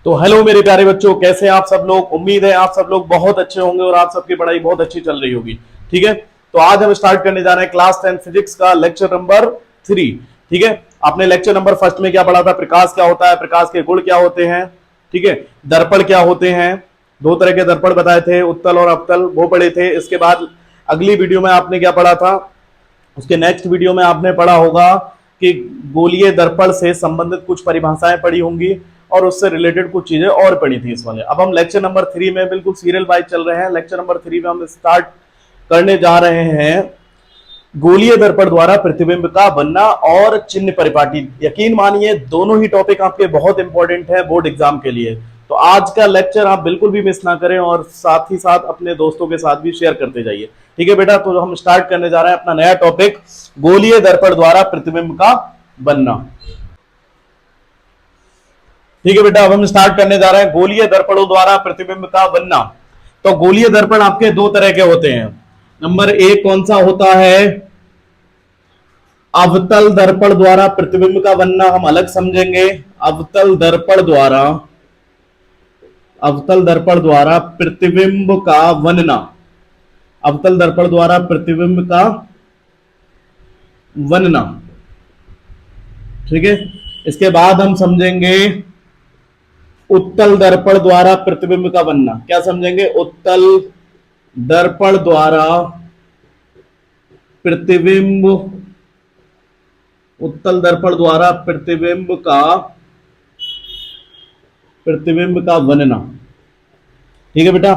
तो हेलो मेरे प्यारे बच्चों, कैसे हैं आप सब लोग। उम्मीद है आप सब लोग बहुत अच्छे होंगे और आप सबकी पढ़ाई बहुत अच्छी चल रही होगी। ठीक है, तो आज हम स्टार्ट करने जा रहे हैं क्लास 10 फिजिक्स का लेक्चर नंबर 3। ठीक है, आपने लेक्चर नंबर फर्स्ट में क्या पढ़ा था, प्रकाश क्या होता है, प्रकाश के गुण क्या होते हैं, ठीक है, दर्पण क्या होते हैं, दो तरह के दर्पण बताए थे, उत्तल और अवतल, वो पढ़े थे। इसके बाद अगली वीडियो में आपने क्या पढ़ा था, उसके नेक्स्ट वीडियो में आपने पढ़ा होगा कि गोलीय दर्पण से संबंधित कुछ परिभाषाएं पढ़ी होंगी और उससे रिलेटेड कुछ चीजें और पढ़ी थी इस वाले। अब हम लेक्चर नंबर 3 में बिल्कुल सीरियल वाइज चल रहे हैं। लेक्चर नंबर 3 में हम स्टार्ट करने जा रहे हैं गोलीय दर्पण द्वारा प्रतिबिंब का बनना और चिन्ह परिपाटी। यकीन मानिए दोनों ही टॉपिक आपके बहुत इंपॉर्टेंट है बोर्ड एग्जाम के लिए। तो आज का लेक्चर आप बिल्कुल भी मिस ना करें और साथ ही साथ अपने दोस्तों के साथ भी शेयर करते जाइए। ठीक है बेटा, तो हम स्टार्ट करने जा रहे हैं अपना नया टॉपिक, गोलीय दर्पण द्वारा प्रतिबिंब का बनना। ठीक है बेटा, अब हम स्टार्ट करने जा रहे हैं गोलीय दर्पणों द्वारा प्रतिबिंब का बनना। तो गोलीय दर्पण आपके दो तरह के होते हैं। नंबर एक कौन सा होता है, अवतल दर्पण द्वारा प्रतिबिंब का बनना, हम अलग समझेंगे। अवतल दर्पण द्वारा प्रतिबिंब का बनना, अवतल दर्पण द्वारा प्रतिबिंब का बनना। ठीक है, इसके बाद हम समझेंगे उत्तल दर्पण द्वारा प्रतिबिंब का बनना। क्या समझेंगे, उत्तल दर्पण द्वारा प्रतिबिंब, उत्तल दर्पण द्वारा प्रतिबिंब का बनना। ठीक है बेटा,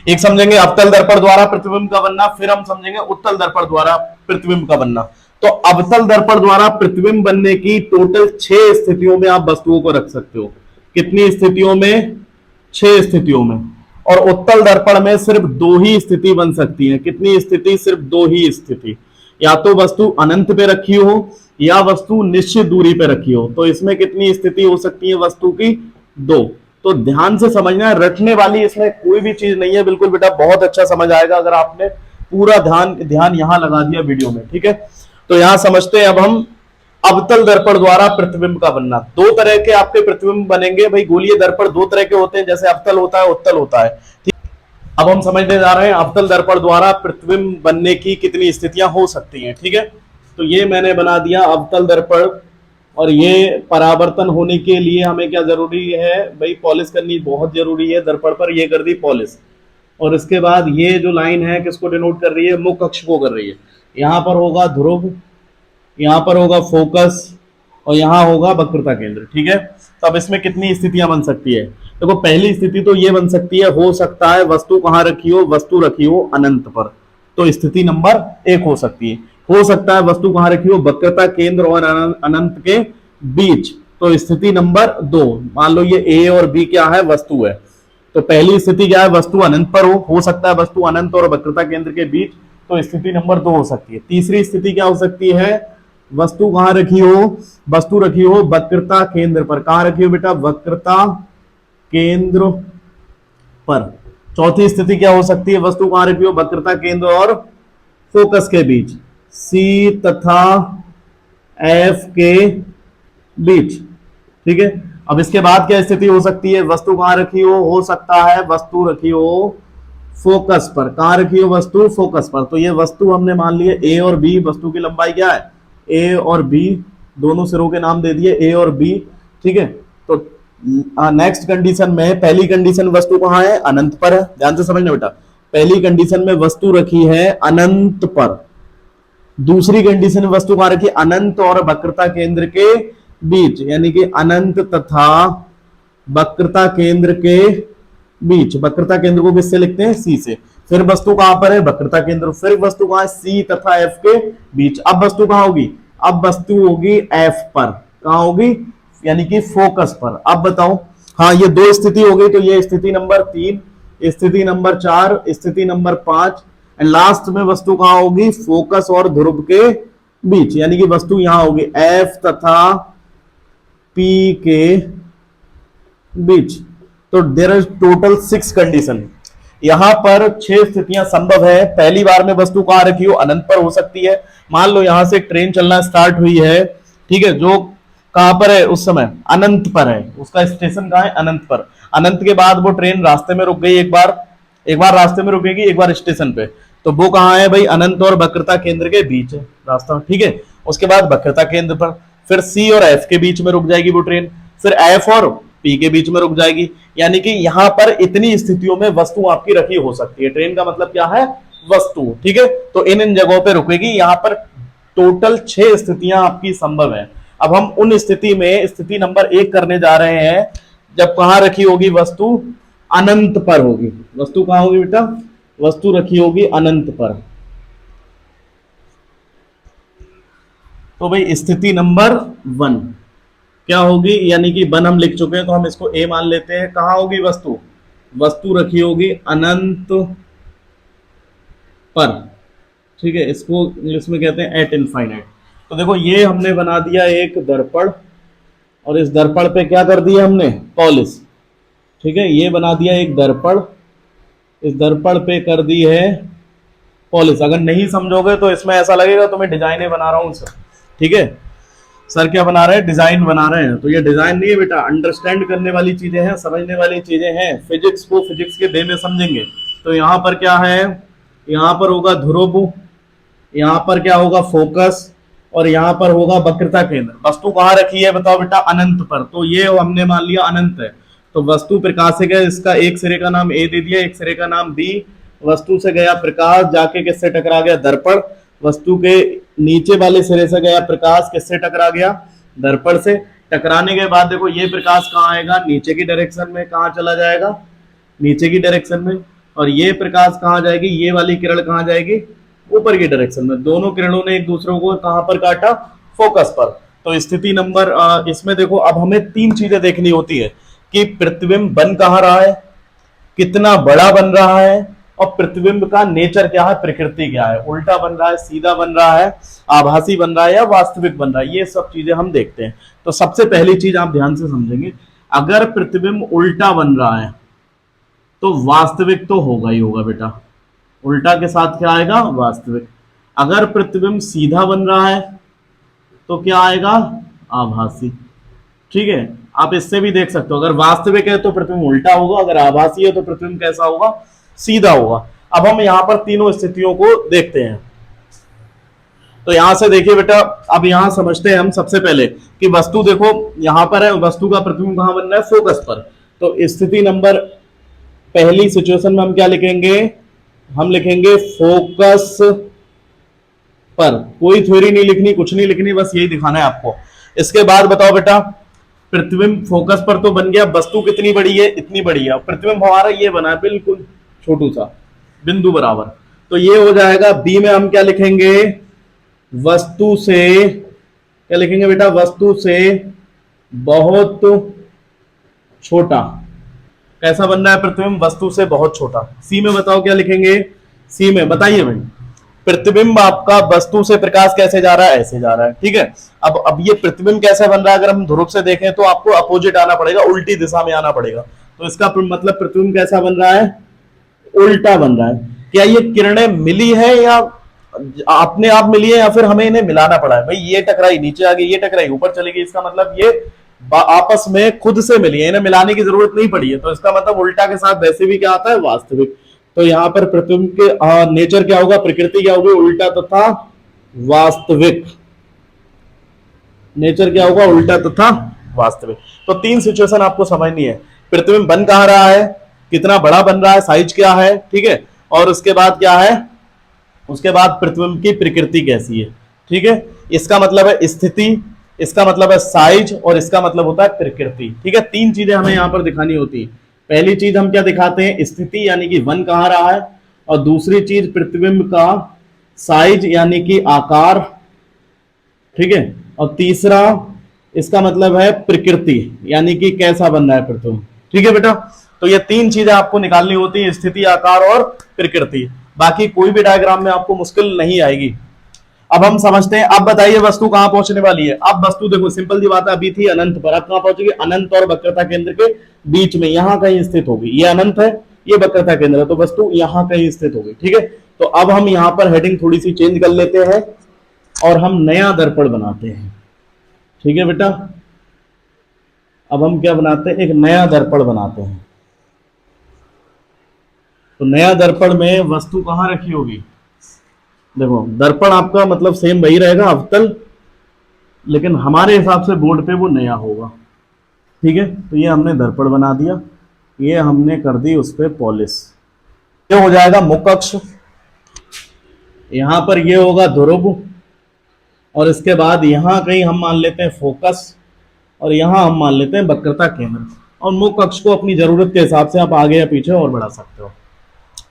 एक समझेंगे अवतल दर्पण द्वारा प्रतिबिंब का बनना, फिर हम समझेंगे उत्तल दर्पण द्वारा प्रतिबिंब का बनना। तो अवतल दर्पण द्वारा प्रतिबिंब बनने की टोटल 6 स्थितियों में आप वस्तुओं को रख सकते हो। कितनी स्थितियों में, 6 स्थितियों में। और उत्तल दर्पण में सिर्फ 2 ही स्थिति बन सकती है। कितनी स्थिति, सिर्फ 2 ही स्थिति। या तो वस्तु अनंत पे रखी हो या वस्तु निश्चित दूरी पे रखी हो। तो इसमें कितनी स्थिति हो सकती है वस्तु की, 2। तो ध्यान से समझना है, रटने वाली इसमें कोई भी चीज नहीं है। बिल्कुल बेटा बहुत अच्छा समझ आएगा अगर आपने पूरा ध्यान यहां लगा दिया वीडियो में। ठीक है, तो यहां समझते हैं अब हम अवतल दर्पण द्वारा प्रतिबिंब का बनना। 2 तरह के आपके प्रतिबिंब बनेंगे भाई। गोलीय दर्पण 2 तरह के होते हैं, जैसे अवतल होता है, उत्तल होता है। ठीक, अब हम समझने जा रहे हैं अवतल दर्पण द्वारा प्रतिबिंब बनने की कितनी स्थितियां हो सकती हैं। ठीक है, तो ये मैंने बना दिया अवतल दर्पण, और ये परावर्तन होने के लिए हमें क्या जरूरी है भाई, पॉलिश करनी बहुत जरूरी है दर्पण पर। ये कर दी पॉलिश, और इसके बाद ये जो लाइन है किसको डिनोट कर रही है, मुख्य अक्ष को कर रही है। यहां पर होगा ध्रुव, यहां पर होगा फोकस, और यहां होगा वक्रता केंद्र। ठीक है, तो अब इसमें कितनी स्थितियां बन सकती है। देखो पहली स्थिति तो ये बन सकती है, हो सकता है वस्तु कहां रखी हो, वस्तु रखी हो अनंत पर। तो स्थिति नंबर 1 हो सकती है। हो सकता है वस्तु कहां रखी हो, वक्रता केंद्र और अनंत के बीच। तो स्थिति नंबर 2, मान लो ये ए और बी क्या है, वस्तु है। तो पहली स्थिति क्या है, वस्तु अनंत पर हो सकता है वस्तु अनंत और वक्रता केंद्र के बीच। तो स्थिति नंबर 2 हो सकती है। तीसरी स्थिति क्या हो सकती है, वस्तु कहां रखी हो, वस्तु रखी हो वक्रता केंद्र पर। कहां रखी हो बेटा, वक्रता केंद्र पर। चौथी स्थिति क्या हो सकती है, वस्तु कहां रखी हो, वक्रता केंद्र और फोकस के बीच, सी तथा एफ के बीच। ठीक है, अब इसके बाद क्या स्थिति हो सकती है, वस्तु कहां रखी हो सकता है वस्तु रखी हो फोकस पर। कहां रखी हो वस्तु, फोकस पर। तो ये वस्तु हमने मान लिए ए और बी, वस्तु की लंबाई क्या है, ए और बी, दोनों सिरों के नाम दे दिए ए और बी। ठीक है, तो नेक्स्ट कंडीशन में, पहली कंडीशन वस्तु कहां है, अनंत पर है। ध्यान से समझना बेटा, पहली कंडीशन में वस्तु रखी है अनंत पर। दूसरी कंडीशन में वस्तु कहां रखी, अनंत और वक्रता केंद्र के बीच, यानी कि अनंत तथा वक्रता केंद्र के बीच। वक्रता केंद्र को किससे लिखते हैं, सी से। फिर वस्तु कहां पर है, वक्रता केंद्र। फिर वस्तु कहां है, सी तथा एफ के बीच। अब वस्तु कहां होगी, अब वस्तु होगी एफ पर। कहां होगी, यानी कि फोकस पर। अब बताओ, हाँ ये 2 स्थिति हो गई। तो ये स्थिति नंबर 3, स्थिति नंबर 4, स्थिति नंबर 5, एंड लास्ट में वस्तु कहां होगी, फोकस और ध्रुव के बीच, यानी कि वस्तु यहां होगी एफ तथा पी के बीच। तो देयर इज टोटल 6 कंडीशन। यहां पर 6 स्थितियां संभव है। पहली बार में वस्तु कहां रखी हो, अनंत पर हो सकती है। मान लो यहां से ट्रेन चलना स्टार्ट हुई है, ठीक है, जो कहां पर है उस समय, अनंत पर है, उसका स्टेशन कहां है, अनंत पर। अनंत के बाद वो ट्रेन रास्ते में रुक गई, एक बार रास्ते में रुकेगी, एक बार स्टेशन पे। तो वो कहां है भाई, अनंत और वक्रता केंद्र के बीच है रास्ता, ठीक है। उसके बाद वक्रता केंद्र पर, फिर सी और एफ के बीच में रुक जाएगी वो ट्रेन, फिर एफ और पी के बीच में रुक जाएगी। यानी कि यहां पर इतनी स्थितियों में वस्तु आपकी रखी हो सकती है। ट्रेन का मतलब क्या है, वस्तु, ठीक है। तो इन जगहों पे रुकेगी। यहां पर टोटल 6 स्थितियां आपकी संभव है। अब हम उन स्थिति में स्थिति नंबर 1 करने जा रहे हैं, जब कहां रखी होगी वस्तु, अनंत पर होगी। वस्तु कहां होगी बेटा, वस्तु रखी होगी अनंत पर। तो भाई स्थिति नंबर 1 क्या होगी, यानी कि 1 हम लिख चुके हैं तो हम इसको ए मान लेते हैं। कहां होगी वस्तु, वस्तु रखी होगी अनंत पर, ठीक है। इसको इंग्लिश में कहते हैं एट इनफाइनाइट। तो देखो ये हमने बना दिया एक दर्पण, और इस दर्पण पे क्या कर दिया हमने, पॉलिश, ठीक है। ये बना दिया एक दर्पण, इस दर्पण पे कर दी है पॉलिश। अगर नहीं समझोगे तो इसमें ऐसा लगेगा तुम्हें डिजाइने बना रहा हूं सर, ठीक है। सर क्या बना रहे हैं, डिजाइन बना रहे हैं। तो ये डिजाइन नहीं है बेटा, अंडरस्टैंड करने वाली चीजें हैं, समझने वाली चीजें हैं। फिजिक्स को फिजिक्स के वे में समझेंगे। तो यहाँ पर क्या है, यहाँ पर होगा ध्रुव, यहाँ पर क्या होगा फोकस, और यहाँ पर होगा वक्रता केंद्र। वस्तु कहाँ रखी है बताओ बेटा, अनंत पर। तो ये हमने मान लिया अनंत है। तो वस्तु प्रकाशिक है, इसका एक सिरे का नाम ए दे दिया, एक सिरे का नाम बी। वस्तु से गया प्रकाश, जाके किससे टकरा गया, दर्पण। वस्तु के नीचे वाले सिरे से गया प्रकाश, किससे टकरा गया, दर्पण से। टकराने के बाद देखो ये प्रकाश कहाँ आएगा, नीचे की डायरेक्शन में। कहाँ चला जाएगा, नीचे की डायरेक्शन में। और ये प्रकाश कहाँ जाएगी, ये वाली किरण कहाँ जाएगी, ऊपर की डायरेक्शन में। दोनों किरणों ने एक दूसरे को कहां पर काटा, फोकस पर। तो स्थिति नंबर इसमें देखो अब हमें 3 चीजें देखनी होती है कि प्रतिबिंब बन कहां रहा है, कितना बड़ा बन रहा है, और प्रतिबिंब का नेचर क्या है, प्रकृति क्या है, उल्टा बन रहा है, सीधा बन रहा है, आभासी बन रहा है या वास्तविक बन रहा है। ये सब चीजें हम देखते हैं। तो सबसे पहली चीज आप ध्यान से समझेंगे, अगर प्रतिबिंब उल्टा बन रहा है तो वास्तविक तो होगा ही होगा बेटा। उल्टा के साथ क्या आएगा, वास्तविक। अगर प्रतिबिंब सीधा बन रहा है तो क्या आएगा, आभासी, ठीक है। आप इससे भी देख सकते हो, अगर वास्तविक है तो प्रतिबिंब उल्टा होगा, अगर आभासी है तो प्रतिबिंब कैसा होगा, सीधा होगा। अब हम यहां पर तीनों स्थितियों को देखते हैं। तो यहां से देखिए बेटा, अब यहां समझते हैं हम सबसे पहले कि वस्तु देखो यहां पर है, वस्तु का प्रतिबिंब कहां बन रहा है, फोकस पर। तो स्थिति नंबर पहली सिचुएशन में हम क्या लिखेंगे, हम लिखेंगे फोकस पर। कोई थ्योरी नहीं लिखनी, कुछ नहीं लिखनी, बस यही दिखाना है आपको। इसके बाद बताओ बेटा, प्रतिबिंब फोकस पर तो बन गया, वस्तु कितनी बड़ी है, इतनी बड़ी है। प्रतिबिंब हमारा ये बना है बिल्कुल छोटू सा बिंदु बराबर। तो ये हो जाएगा। बी में हम क्या लिखेंगे, वस्तु से, क्या लिखेंगे बेटा, वस्तु से बहुत छोटा। कैसा बन रहा है प्रतिबिंब, वस्तु से बहुत छोटा। सी में बताओ क्या लिखेंगे, सी में बताइए भाई, प्रतिबिंब आपका वस्तु से प्रकाश कैसे जा रहा है, ऐसे जा रहा है, ठीक है। अब ये प्रतिबिंब कैसे बन रहा है, अगर हम ध्रुव से देखें तो आपको अपोजिट आना पड़ेगा, उल्टी दिशा में आना पड़ेगा। तो इसका मतलब प्रतिबिंब कैसा बन रहा है, उल्टा बन रहा है। क्या ये किरणें मिली है या अपने आप मिली है, या फिर हमें इन्हें मिलाना पड़ा है। भाई ये टकराई नीचे आ गई, ये टकराई ऊपर चली गई, इसका मतलब ये आपस में खुद से मिली है, इन्हें मिलाने की जरूरत नहीं पड़ी है। तो इसका मतलब उल्टा के साथ वैसे भी क्या आता है, वास्तविक। तो यहाँ पर प्रतिबिंब के नेचर क्या होगा, प्रकृति क्या होगी, उल्टा तथा वास्तविक। नेचर क्या होगा, उल्टा तथा वास्तविक। तो 3 सिचुएशन आपको समझनी है। प्रतिबिंब बन कहां रहा है, कितना बड़ा बन रहा है, साइज क्या है, ठीक है। और उसके बाद क्या है, उसके बाद प्रतिबिंब की प्रकृति कैसी है, ठीक है। इसका मतलब है स्थिति, इसका मतलब है साइज, और इसका मतलब होता है प्रकृति, ठीक है। 3 चीजें हमें यहां पर दिखानी होती है। पहली चीज हम क्या दिखाते हैं, स्थिति यानी कि बन कहां रहा है, और दूसरी चीज प्रतिबिंब का साइज यानी कि आकार, ठीक है। और तीसरा इसका मतलब है प्रकृति यानी कि कैसा बन रहा है प्रतिबिंब, ठीक है बेटा। तो ये 3 चीजें आपको निकालनी होती है, स्थिति, आकार और प्रकृति। बाकी कोई भी डायग्राम में आपको मुश्किल नहीं आएगी। अब हम समझते हैं, अब बताइए वस्तु कहां पहुंचने वाली है। अब वस्तु देखो सिंपल सी बात है, अभी थी अनंत पर, अब कहां पहुंचेगी, अनंत और वक्रता केंद्र के बीच में, यहां कहीं स्थित होगी। ये अनंत है, ये वक्रता केंद्र है, तो वस्तु यहां कहीं स्थित होगी, ठीक है। तो अब हम यहां पर हेडिंग थोड़ी सी चेंज कर लेते हैं और हम नया दर्पण बनाते हैं, ठीक है बेटा। अब हम क्या बनाते हैं, एक नया दर्पण बनाते हैं। तो नया दर्पण में वस्तु कहाँ रखी होगी, देखो दर्पण आपका मतलब सेम वही रहेगा अवतल, लेकिन हमारे हिसाब से बोर्ड पे वो नया होगा। ठीक है, तो ये हमने दर्पण बना दिया, ये हमने कर दी उस पर पॉलिश। ये हो जाएगा मुख्य अक्ष, यहां पर ये होगा ध्रुव, और इसके बाद यहां कहीं हम मान लेते हैं फोकस, और यहां हम मान लेते हैं वक्रता केंद्र। और मुख्य अक्ष को अपनी जरूरत के हिसाब से आप आगे या पीछे और बढ़ा सकते हो।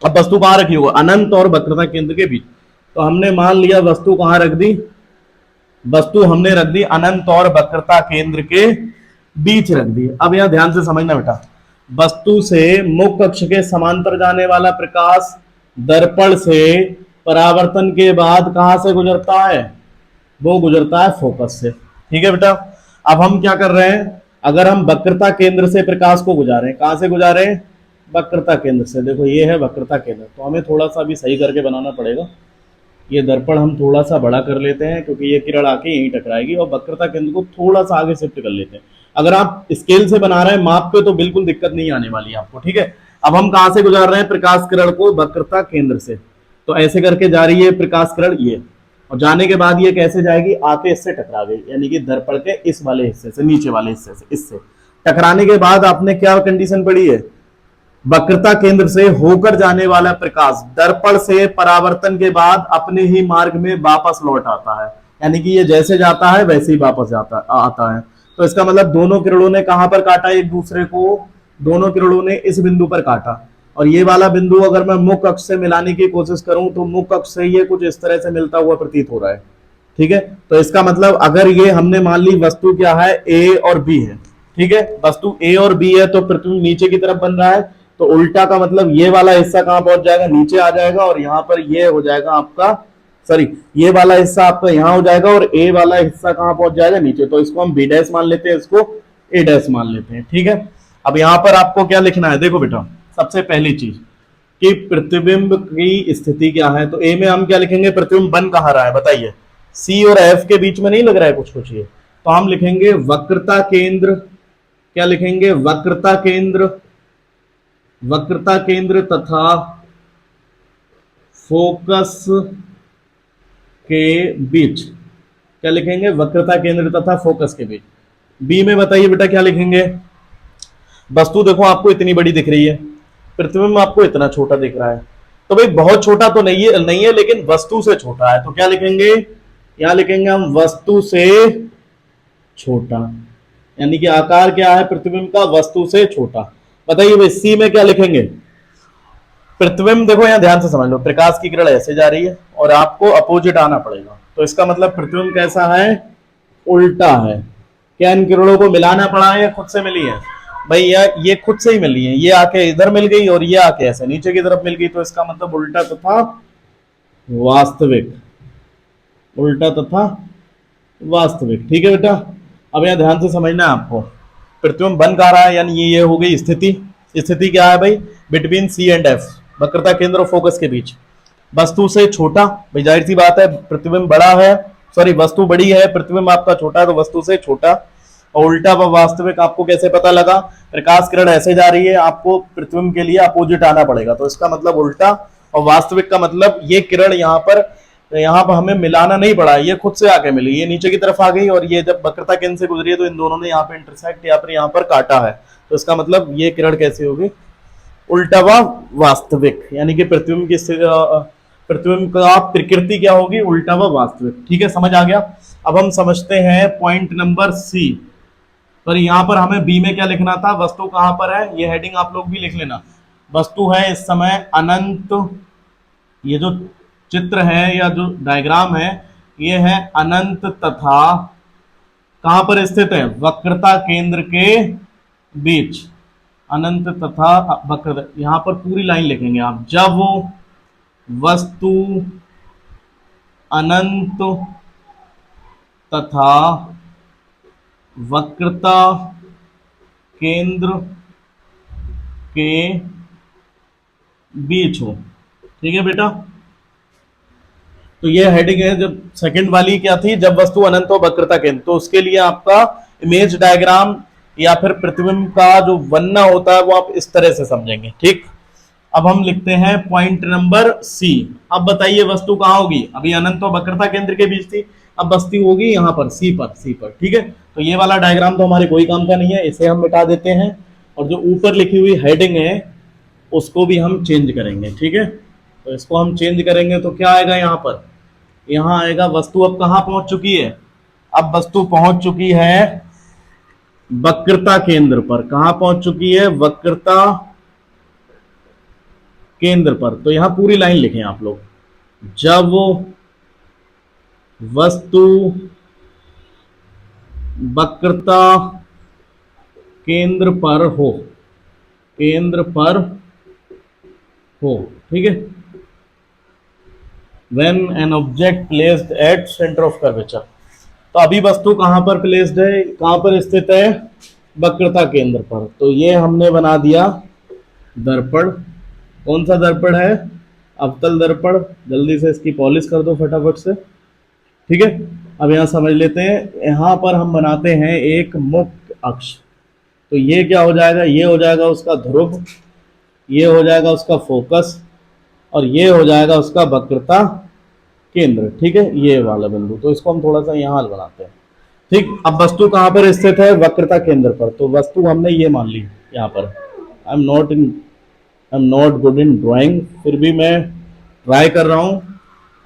अब वस्तु कहां रखी होगा, अनंत और वक्रता केंद्र के बीच। तो हमने मान लिया वस्तु कहां रख दी, वस्तु हमने रख दी अनंत और वक्रता केंद्र के बीच रख दी। अब यहां ध्यान से समझना बेटा, वस्तु से मुख्य अक्ष के समांतर जाने वाला प्रकाश दर्पण से परावर्तन के बाद कहां से गुजरता है, वो गुजरता है फोकस से। ठीक है बेटा, अब हम क्या कर रहे हैं, अगर हम वक्रता केंद्र से प्रकाश को गुजारें, कहां से गुजारे, वक्रता केंद्र से। देखो ये है वक्रता केंद्र, तो हमें थोड़ा सा भी सही करके बनाना पड़ेगा। ये दर्पण हम थोड़ा सा बड़ा कर लेते हैं, क्योंकि ये किरण आके यहीं टकराएगी, और वक्रता केंद्र को थोड़ा सा आगे शिफ्ट कर लेते हैं। अगर आप स्केल से बना रहे हैं माप पे, तो बिल्कुल दिक्कत नहीं आने वाली है आपको। ठीक है, अब हम कहां से गुजार रहे हैं प्रकाश किरण को, वक्रता केंद्र से। तो ऐसे करके जा रही है प्रकाश किरण ये, और जाने के बाद ये कैसे जाएगी, आते इससे टकरा गई, यानी कि दर्पण के इस वाले हिस्से से, नीचे वाले हिस्से से, इससे टकराने के बाद आपने क्या कंडीशन पढ़ी है, वक्रता केंद्र से होकर जाने वाला प्रकाश दर्पण से परावर्तन के बाद अपने ही मार्ग में वापस लौट आता है, यानी कि ये जैसे जाता है वैसे ही वापस आता है। तो इसका मतलब दोनों किरणों ने कहां पर काटा एक दूसरे को, दोनों किरणों ने इस बिंदु पर काटा। और ये वाला बिंदु अगर मैं मुख्य अक्ष से मिलाने की कोशिश करूं, तो मुख्य अक्ष से ये कुछ इस तरह से मिलता हुआ प्रतीत हो रहा है। ठीक है, तो इसका मतलब अगर ये हमने मान ली वस्तु क्या है, ए और बी है। ठीक है, वस्तु ए और बी है, तो प्रतिबिंब नीचे की तरफ बन रहा है, तो उल्टा का मतलब ये वाला हिस्सा कहां पहुंच जाएगा, नीचे आ जाएगा, और यहां पर ये हो जाएगा आपका, सॉरी ये वाला हिस्सा आपका यहां हो जाएगा, और ए वाला हिस्सा कहां पहुंच जाएगा, नीचे। तो इसको हम बी डैश मान लेते हैं, इसको ए डैश मान लेते हैं। ठीक है, अब यहां पर आपको क्या लिखना है, देखो बेटा सबसे पहली चीज कि प्रतिबिंब की स्थिति क्या है। तो ए में हम क्या लिखेंगे, प्रतिबिंब बन कहां रहा है बताइए, सी और एफ के बीच में नहीं लग रहा है कुछ कुछ ये, तो हम लिखेंगे वक्रता केंद्र, क्या लिखेंगे, वक्रता केंद्र, वक्रता केंद्र तथा फोकस के बीच, क्या लिखेंगे, वक्रता केंद्र तथा फोकस के बीच। बी में बताइए बेटा क्या लिखेंगे, वस्तु देखो आपको इतनी बड़ी दिख रही है, प्रतिबिंब आपको इतना छोटा दिख रहा है, तो भाई बहुत छोटा तो नहीं है लेकिन वस्तु से छोटा है, तो क्या लिखेंगे, यहां लिखेंगे हम वस्तु से छोटा, यानी कि आकार क्या है प्रतिबिंब का, वस्तु से छोटा। बताइए भाई सी में क्या लिखेंगे, प्रतिबिंब देखो यहां ध्यान से समझ लो, प्रकाश की किरण ऐसे जा रही है और आपको अपोजिट आना पड़ेगा, तो इसका मतलब प्रतिबिंब कैसा है, उल्टा है। क्या इन किरणों को मिलाना पड़ा है या खुद से मिली है, भाई ये खुद से ही मिली है, ये आके इधर मिल गई और ये आके ऐसे नीचे की तरफ मिल गई, तो इसका मतलब उल्टा तथा वास्तविक, उल्टा तथा वास्तविक। ठीक है बेटा, अब यहां ध्यान से समझना है आपको, प्रतिबिंब बन कहां रहा है, यानी ये हो गई स्थिति। स्थिति क्या है भाई, बिटवीन सी एंड एफ, वक्रता केंद्र और फोकस के बीच, वस्तु से छोटा, भाई जाहिर सी बात है प्रतिबिंब बड़ा है, सॉरी वस्तु बड़ी है, प्रतिबिंब आपका छोटा है, तो वस्तु से छोटा। और उल्टा व वास्तविक आपको कैसे पता लगा, प्रकाश किरण ऐसे जा रही है, आपको प्रतिबिंब के लिए अपोजिट आना पड़ेगा, तो इसका मतलब उल्टा। और वास्तविक का मतलब ये किरण यहाँ पर हमें मिलाना नहीं पड़ा, ये खुद से आके मिली, ये नीचे की तरफ आ गई, और ये जब वक्रता केंद्र से गुजरी है तो इन दोनों ने यहाँ पे इंटरसेक्ट या फिर यहाँ पर काटा है, तो इसका मतलब ये किरण कैसी होगी, उल्टा व वास्तविक, यानी कि प्रतिबिंब की प्रतिबिंब का प्रकृति क्या होगी, उल्टा व वास्तविक। ठीक है, समझ आ गया। अब हम समझते हैं पॉइंट नंबर सी, पर यहां पर हमें बी में क्या लिखना था, वस्तु कहां पर है, ये हेडिंग आप लोग भी लिख लेना, वस्तु है इस समय अनंत, ये जो चित्र है या जो डायग्राम है ये है अनंत तथा कहां पर स्थित है, वक्रता केंद्र के बीच, अनंत तथा वक्रता, यहां पर पूरी लाइन लिखेंगे आप, जब वस्तु अनंत तथा वक्रता केंद्र के बीच हो। ठीक है बेटा, तो ये हेडिंग है। जब सेकंड वाली क्या थी, जब वस्तु अनंत हो वक्रता केंद्र, तो उसके लिए आपका इमेज डायग्राम या फिर प्रतिबिंब का जो बनना होता है वो आप इस तरह से समझेंगे। ठीक, अब हम लिखते हैं पॉइंट नंबर सी। अब बताइए वस्तु कहाँ होगी, अभी अनंत और वक्रता केंद्र के बीच थी, अब वस्तु होगी यहाँ पर सी पर, सी पर। ठीक है, तो ये वाला डायग्राम तो हमारे कोई काम का नहीं है, इसे हम मिटा देते हैं और जो ऊपर लिखी हुई हेडिंग है उसको भी हम चेंज करेंगे। ठीक है, तो इसको हम चेंज करेंगे तो क्या आएगा यहाँ पर, यहाँ आएगा वस्तु अब कहाँ पहुंच चुकी है, अब वस्तु पहुंच चुकी है वक्रता केंद्र पर। कहां पहुंच चुकी है, वक्रता केंद्र पर। तो यहां पूरी लाइन लिखें आप लोग, जब वस्तु वक्रता केंद्र पर हो, केंद्र पर हो। ठीक है, when an object placed at center of curvature। तो अभी वस्तु कहां पर प्लेस्ड है, कहां पर स्थित है, वक्रता केंद्र पर। तो ये हमने बना दिया दर्पण। कौन सा दर्पण है, अवतल दर्पण। जल्दी से इसकी पॉलिश कर दो फटाफट से। ठीक है, अब यहां समझ लेते हैं, यहां पर हम बनाते हैं एक मुख्य अक्ष। तो ये क्या हो जाएगा, ये हो जाएगा उसका ध्रुव, ये हो जाएगा उसका फोकस, और ये हो जाएगा उसका वक्रता केंद्र। ठीक है, ये वाला बिंदु। तो इसको हम थोड़ा सा यहाँ बनाते हैं। ठीक, अब वस्तु कहाँ पर स्थित है, वक्रता केंद्र पर। तो वस्तु हमने ये मान ली यहाँ पर। I am not good in drawing, फिर भी मैं ट्राई कर रहा हूँ,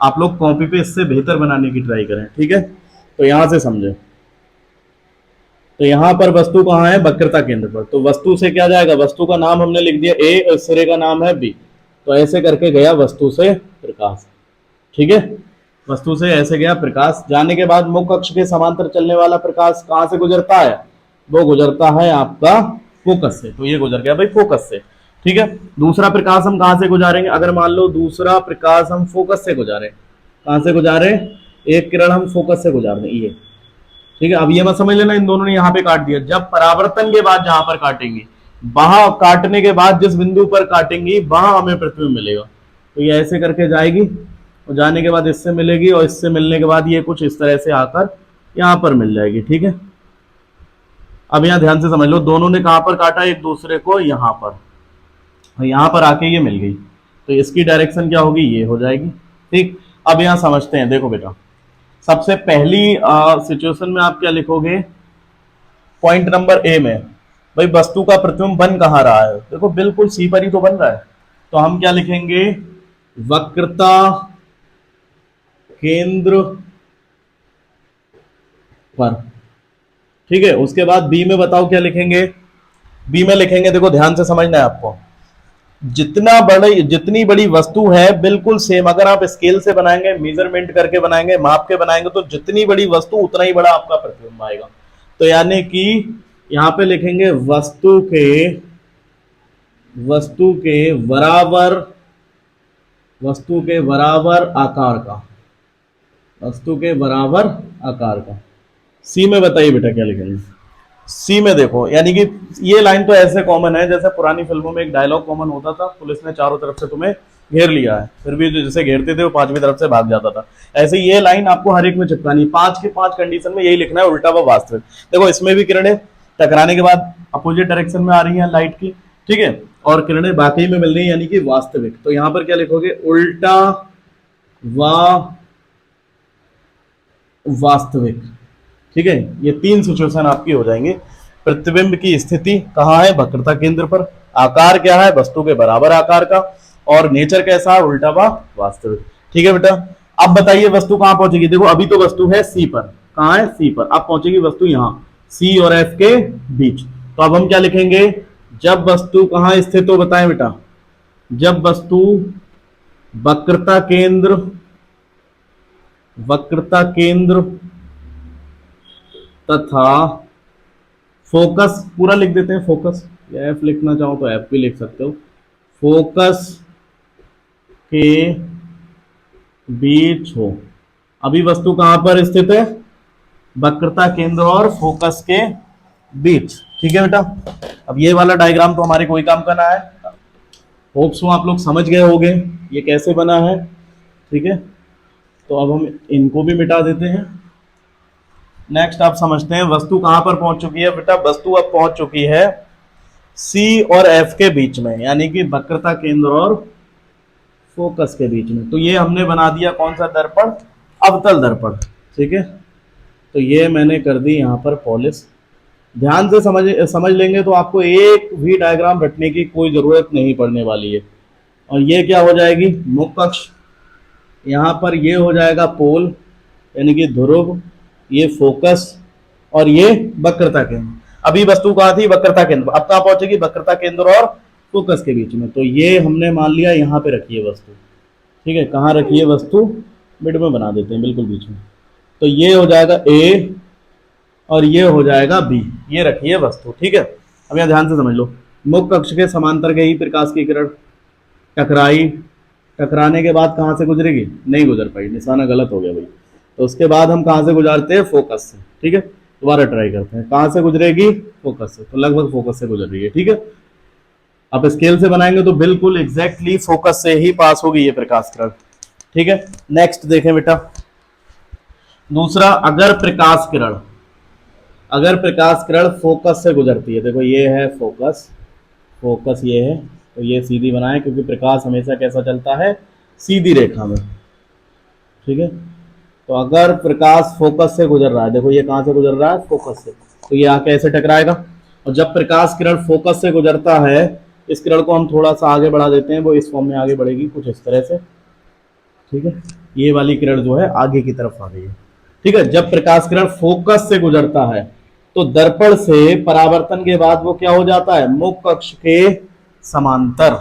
आप लोग कॉपी पे इससे बेहतर बनाने की ट्राई करें। ठीक है, तो यहां से समझे, तो यहां पर वस्तु कहाँ है, वक्रता केंद्र पर। तो वस्तु से क्या जाएगा, वस्तु का नाम हमने लिख दिया ए और सिरे का नाम है बी। तो ऐसे करके गया वस्तु से प्रकाश। ठीक है, वस्तु से ऐसे गया प्रकाश, जाने के बाद मुख्य अक्ष के समांतर चलने वाला प्रकाश कहां से गुजरता है, वो गुजरता है आपका फोकस से। तो ये गुजर गया भाई फोकस से। ठीक है, दूसरा प्रकाश हम कहां से गुजारेंगे, अगर मान लो दूसरा प्रकाश हम फोकस से गुजारे, कहां से गुजारे, एक किरण हम फोकस से गुजार दें ये। ठीक है, अब ये मत समझ लेना इन दोनों ने यहाँ पे काट दिया, जब परावर्तन के बाद जहां पर काटेंगे, वहां काटने के बाद जिस बिंदु पर काटेंगी वहां हमें प्रतिबिंब मिलेगा। तो ये ऐसे करके जाएगी और जाने के बाद इससे मिलेगी, और इससे मिलने के बाद ये कुछ इस तरह से आकर यहां पर मिल जाएगी। ठीक है, अब यहां ध्यान से समझ लो, दोनों ने कहां पर काटा, एक दूसरे को यहां पर, यहां पर आके ये मिल गई। तो इसकी डायरेक्शन क्या होगी, ये हो जाएगी। ठीक, अब यहां समझते हैं, देखो बेटा, सबसे पहली सिचुएशन में आप क्या लिखोगे, पॉइंट नंबर ए में भाई वस्तु का प्रतिबिंब बन कहां रहा है, देखो बिल्कुल सी पर ही तो बन रहा है। तो हम क्या लिखेंगे, वक्रता केंद्र पर। ठीक है, उसके बाद बी में बताओ क्या लिखेंगे, बी में लिखेंगे, देखो ध्यान से समझना है आपको, जितनी बड़ी वस्तु है बिल्कुल सेम, अगर आप स्केल से बनाएंगे, मेजरमेंट करके बनाएंगे, माप के बनाएंगे, तो जितनी बड़ी वस्तु उतना ही बड़ा आपका प्रतिबिंब आएगा। तो यानी कि यहां पे लिखेंगे वस्तु के बराबर, वस्तु के बराबर आकार का, वस्तु के बराबर आकार का। सी में बताइए बेटा क्या लिखेंगे, सी में देखो, यानी कि ये लाइन तो ऐसे कॉमन है जैसे पुरानी फिल्मों में एक डायलॉग कॉमन होता था, पुलिस ने चारों तरफ से तुम्हें घेर लिया है, फिर भी जैसे घेरते थे वो पांचवी तरफ से भाग जाता था। ऐसे ये लाइन आपको हर एक में चिपकानी, 5 के 5 कंडीशन में यही लिखना है, उल्टा व वास्तविक। देखो इसमें भी किरणें टकराने के बाद अपोजिट डायरेक्शन में आ रही है लाइट की। ठीक है, और किरणें बाकी में मिल रही है, यानी कि वास्तविक। तो यहां पर क्या लिखोगे, उल्टा व वास्तविक। ठीक है, ये 3 सिचुएशन आपकी हो जाएंगे। प्रतिबिंब की स्थिति कहां है, वक्रता केंद्र पर, आकार क्या है, वस्तु के बराबर आकार का, और नेचर कैसा है, उल्टा व वास्तविक। ठीक है बेटा, अब बताइए वस्तु कहां पहुंचेगी, देखो अभी तो वस्तु है सी पर, कहां है, सी पर, अब पहुंचेगी वस्तु यहां सी और एफ के बीच। तो अब हम क्या लिखेंगे, जब वस्तु कहां स्थित हो, बताएं बेटा, जब वस्तु वक्रता केंद्र तथा फोकस, पूरा लिख देते हैं फोकस, या एफ लिखना चाहो तो एफ भी लिख सकते हो, फोकस के बीच हो। अभी वस्तु कहां पर स्थित है, वक्रता केंद्र और फोकस के बीच। ठीक है बेटा, अब ये वाला डायग्राम तो हमारे कोई काम का ना है, होप्स आप लोग समझ गए होंगे ये कैसे बना है। ठीक है, तो अब हम इनको भी मिटा देते हैं, नेक्स्ट आप समझते हैं वस्तु कहां पर पहुंच चुकी है बेटा। वस्तु अब पहुंच चुकी है सी और एफ के बीच में, यानी कि वक्रता केंद्र और फोकस के बीच में। तो ये हमने बना दिया कौन सा दर्पण, अवतल दर्पण। ठीक है, तो ये मैंने कर दी यहाँ पर पॉलिश। ध्यान से समझ लेंगे तो आपको एक भी डायग्राम रटने की कोई जरूरत नहीं पड़ने वाली है। और ये क्या हो जाएगी, मुख्य अक्ष, यहाँ पर ये हो जाएगा पोल यानी कि ध्रुव, ये फोकस और ये वक्रता केंद्र। अभी वस्तु कहाँ थी, वक्रता केंद्र, अब कहाँ पहुंचेगी, वक्रता केंद्र और फोकस के बीच में। तो ये हमने मान लिया यहाँ पे रखी है वस्तु। ठीक है, कहाँ रखी है वस्तु, मिड में बना देते हैं, बिल्कुल बीच में। तो ये हो जाएगा ए और ये हो जाएगा बी, ये रखी है वस्तु। ठीक है, अब यहाँ ध्यान से समझ लो, मुख्य अक्ष के समांतर गई प्रकाश की किरण, टकराई, टकराने के बाद कहाँ से गुजरेगी, नहीं गुजर पाई, निशाना गलत हो गया भाई। तो उसके बाद हम कहाँ से गुजारते हैं, फोकस से। ठीक है, दोबारा ट्राई करते हैं, कहाँ से गुजरेगी, फोकस से। तो लगभग फोकस से गुजर रही है। ठीक है, आप स्केल से बनाएंगे तो बिल्कुल एग्जैक्टली फोकस से ही पास होगी ये प्रकाश किरण। ठीक है, नेक्स्ट देखें बेटा, दूसरा, अगर प्रकाश किरण फोकस से गुजरती है, देखो ये है फोकस, फोकस ये है, तो ये सीधी बनाए क्योंकि प्रकाश हमेशा कैसा चलता है, सीधी रेखा में। ठीक है, तो अगर प्रकाश फोकस से गुजर रहा है, देखो ये कहां से गुजर रहा है, फोकस से, तो ये आके ऐसे टकराएगा। और जब प्रकाश किरण फोकस से गुजरता है, इस किरण को हम थोड़ा सा आगे बढ़ा देते हैं, वो इस फॉर्म में आगे बढ़ेगी कुछ इस तरह से। ठीक है, ये वाली किरण जो है आगे की तरफ आ गई है। ठीक है, जब प्रकाश किरण फोकस से गुजरता है तो दर्पण से परावर्तन के बाद वो क्या हो जाता है, मुख्य अक्ष के समांतर।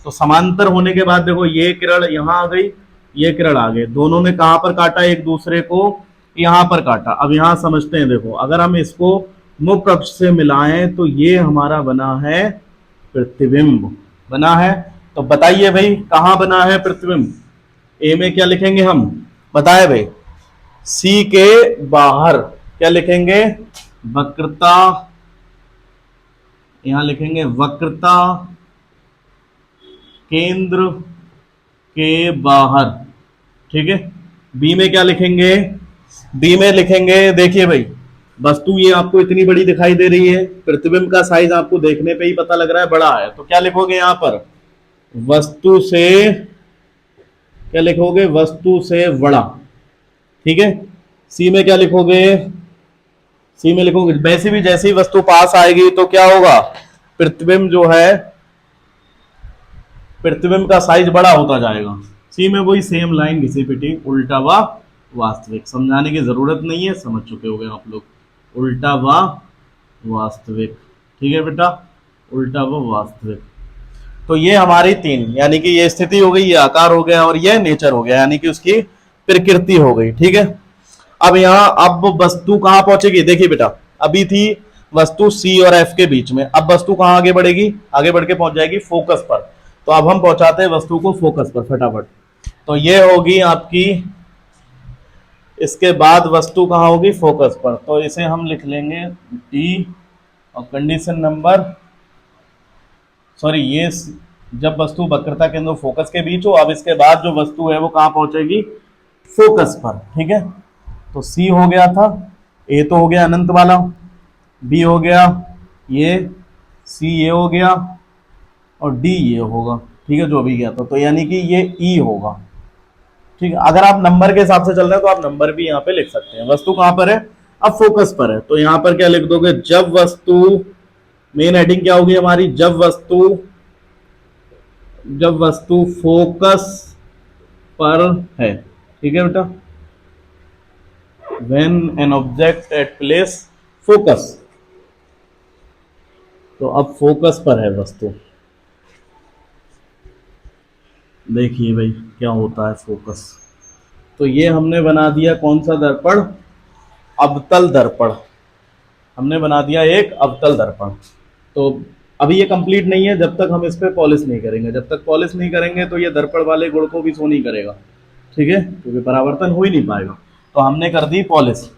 तो समांतर होने के बाद देखो ये किरण यहां आ गई, ये किरण आ गई, दोनों ने कहां पर काटा, एक दूसरे को यहां पर काटा। अब यहां समझते हैं, देखो अगर हम इसको मुख्य अक्ष से मिलाएं तो ये हमारा बना है प्रतिबिंब, बना है। तो बताइए भाई कहां बना है प्रतिबिंब, ए में क्या लिखेंगे हम, बताए भाई, सी के बाहर क्या लिखेंगे, वक्रता, यहां लिखेंगे वक्रता केंद्र के बाहर। ठीक है, बी में क्या लिखेंगे, बी में लिखेंगे, देखिए भाई वस्तु ये आपको इतनी बड़ी दिखाई दे रही है, प्रतिबिंब का साइज आपको देखने पे ही पता लग रहा है बड़ा है, तो क्या लिखोगे यहां पर, वस्तु से, क्या लिखोगे, वस्तु से बड़ा। ठीक है, सी में क्या लिखोगे, सी में लिखोगे, वैसे भी जैसी वस्तु पास आएगी तो क्या होगा, प्रतिबिंब जो है, प्रतिबिंब का साइज बड़ा होता जाएगा। सी में वही सेम लाइन घिसी पिटी, उल्टा व वास्तविक, समझाने की जरूरत नहीं है, समझ चुके होंगे आप लोग, उल्टा व वास्तविक। ठीक है बेटा, उल्टा व वास्तविक। तो ये हमारी तीन, यानी कि ये स्थिति हो गई, ये आकार हो गया और ये नेचर हो गया, यानी कि उसकी प्रकृति हो गई। ठीक है, अब यहाँ अब वस्तु कहां पहुंचेगी, देखिए बेटा अभी थी वस्तु सी और एफ के बीच में, अब वस्तु कहां आगे बढ़ेगी, आगे बढ़ के पहुंच जाएगी फोकस पर। तो अब हम पहुंचाते हैं वस्तु को फोकस पर फटाफट। तो ये होगी आपकी, इसके बाद वस्तु कहां होगी, फोकस पर। तो इसे हम लिख लेंगे डी, और कंडीशन नंबर, सॉरी ये जब वस्तु वक्रता केंद्र फोकस के बीच हो, अब इसके बाद जो वस्तु है वो कहां पहुंचेगी, फोकस पर। ठीक है, तो सी हो गया था, ए तो हो गया अनंत वाला, बी हो गया ये, सी ये हो गया और डी ये होगा। ठीक है, जो अभी गया था, तो यानी कि ये ई होगा। ठीक है, अगर आप नंबर के हिसाब से चल रहे हैं तो आप नंबर भी यहाँ पे लिख सकते हैं। वस्तु कहां पर है, अब फोकस पर है, तो यहां पर क्या लिख दोगे, जब वस्तु, मेन हेडिंग क्या होगी हमारी, जब वस्तु फोकस पर है। ठीक है बेटा, when an object at place focus, तो अब फोकस पर है वस्तु। देखिए भाई क्या होता है फोकस। तो ये हमने बना दिया कौन सा दर्पण, अवतल दर्पण, हमने बना दिया एक अवतल दर्पण। तो अभी ये कंप्लीट नहीं है जब तक हम इस पर पॉलिश नहीं करेंगे, जब तक पॉलिश नहीं करेंगे तो ये दर्पण वाले गुण को भी शो नहीं करेगा। ठीक है, क्योंकि परावर्तन हो ही नहीं पाएगा। तो हमने कर दी पॉलिश,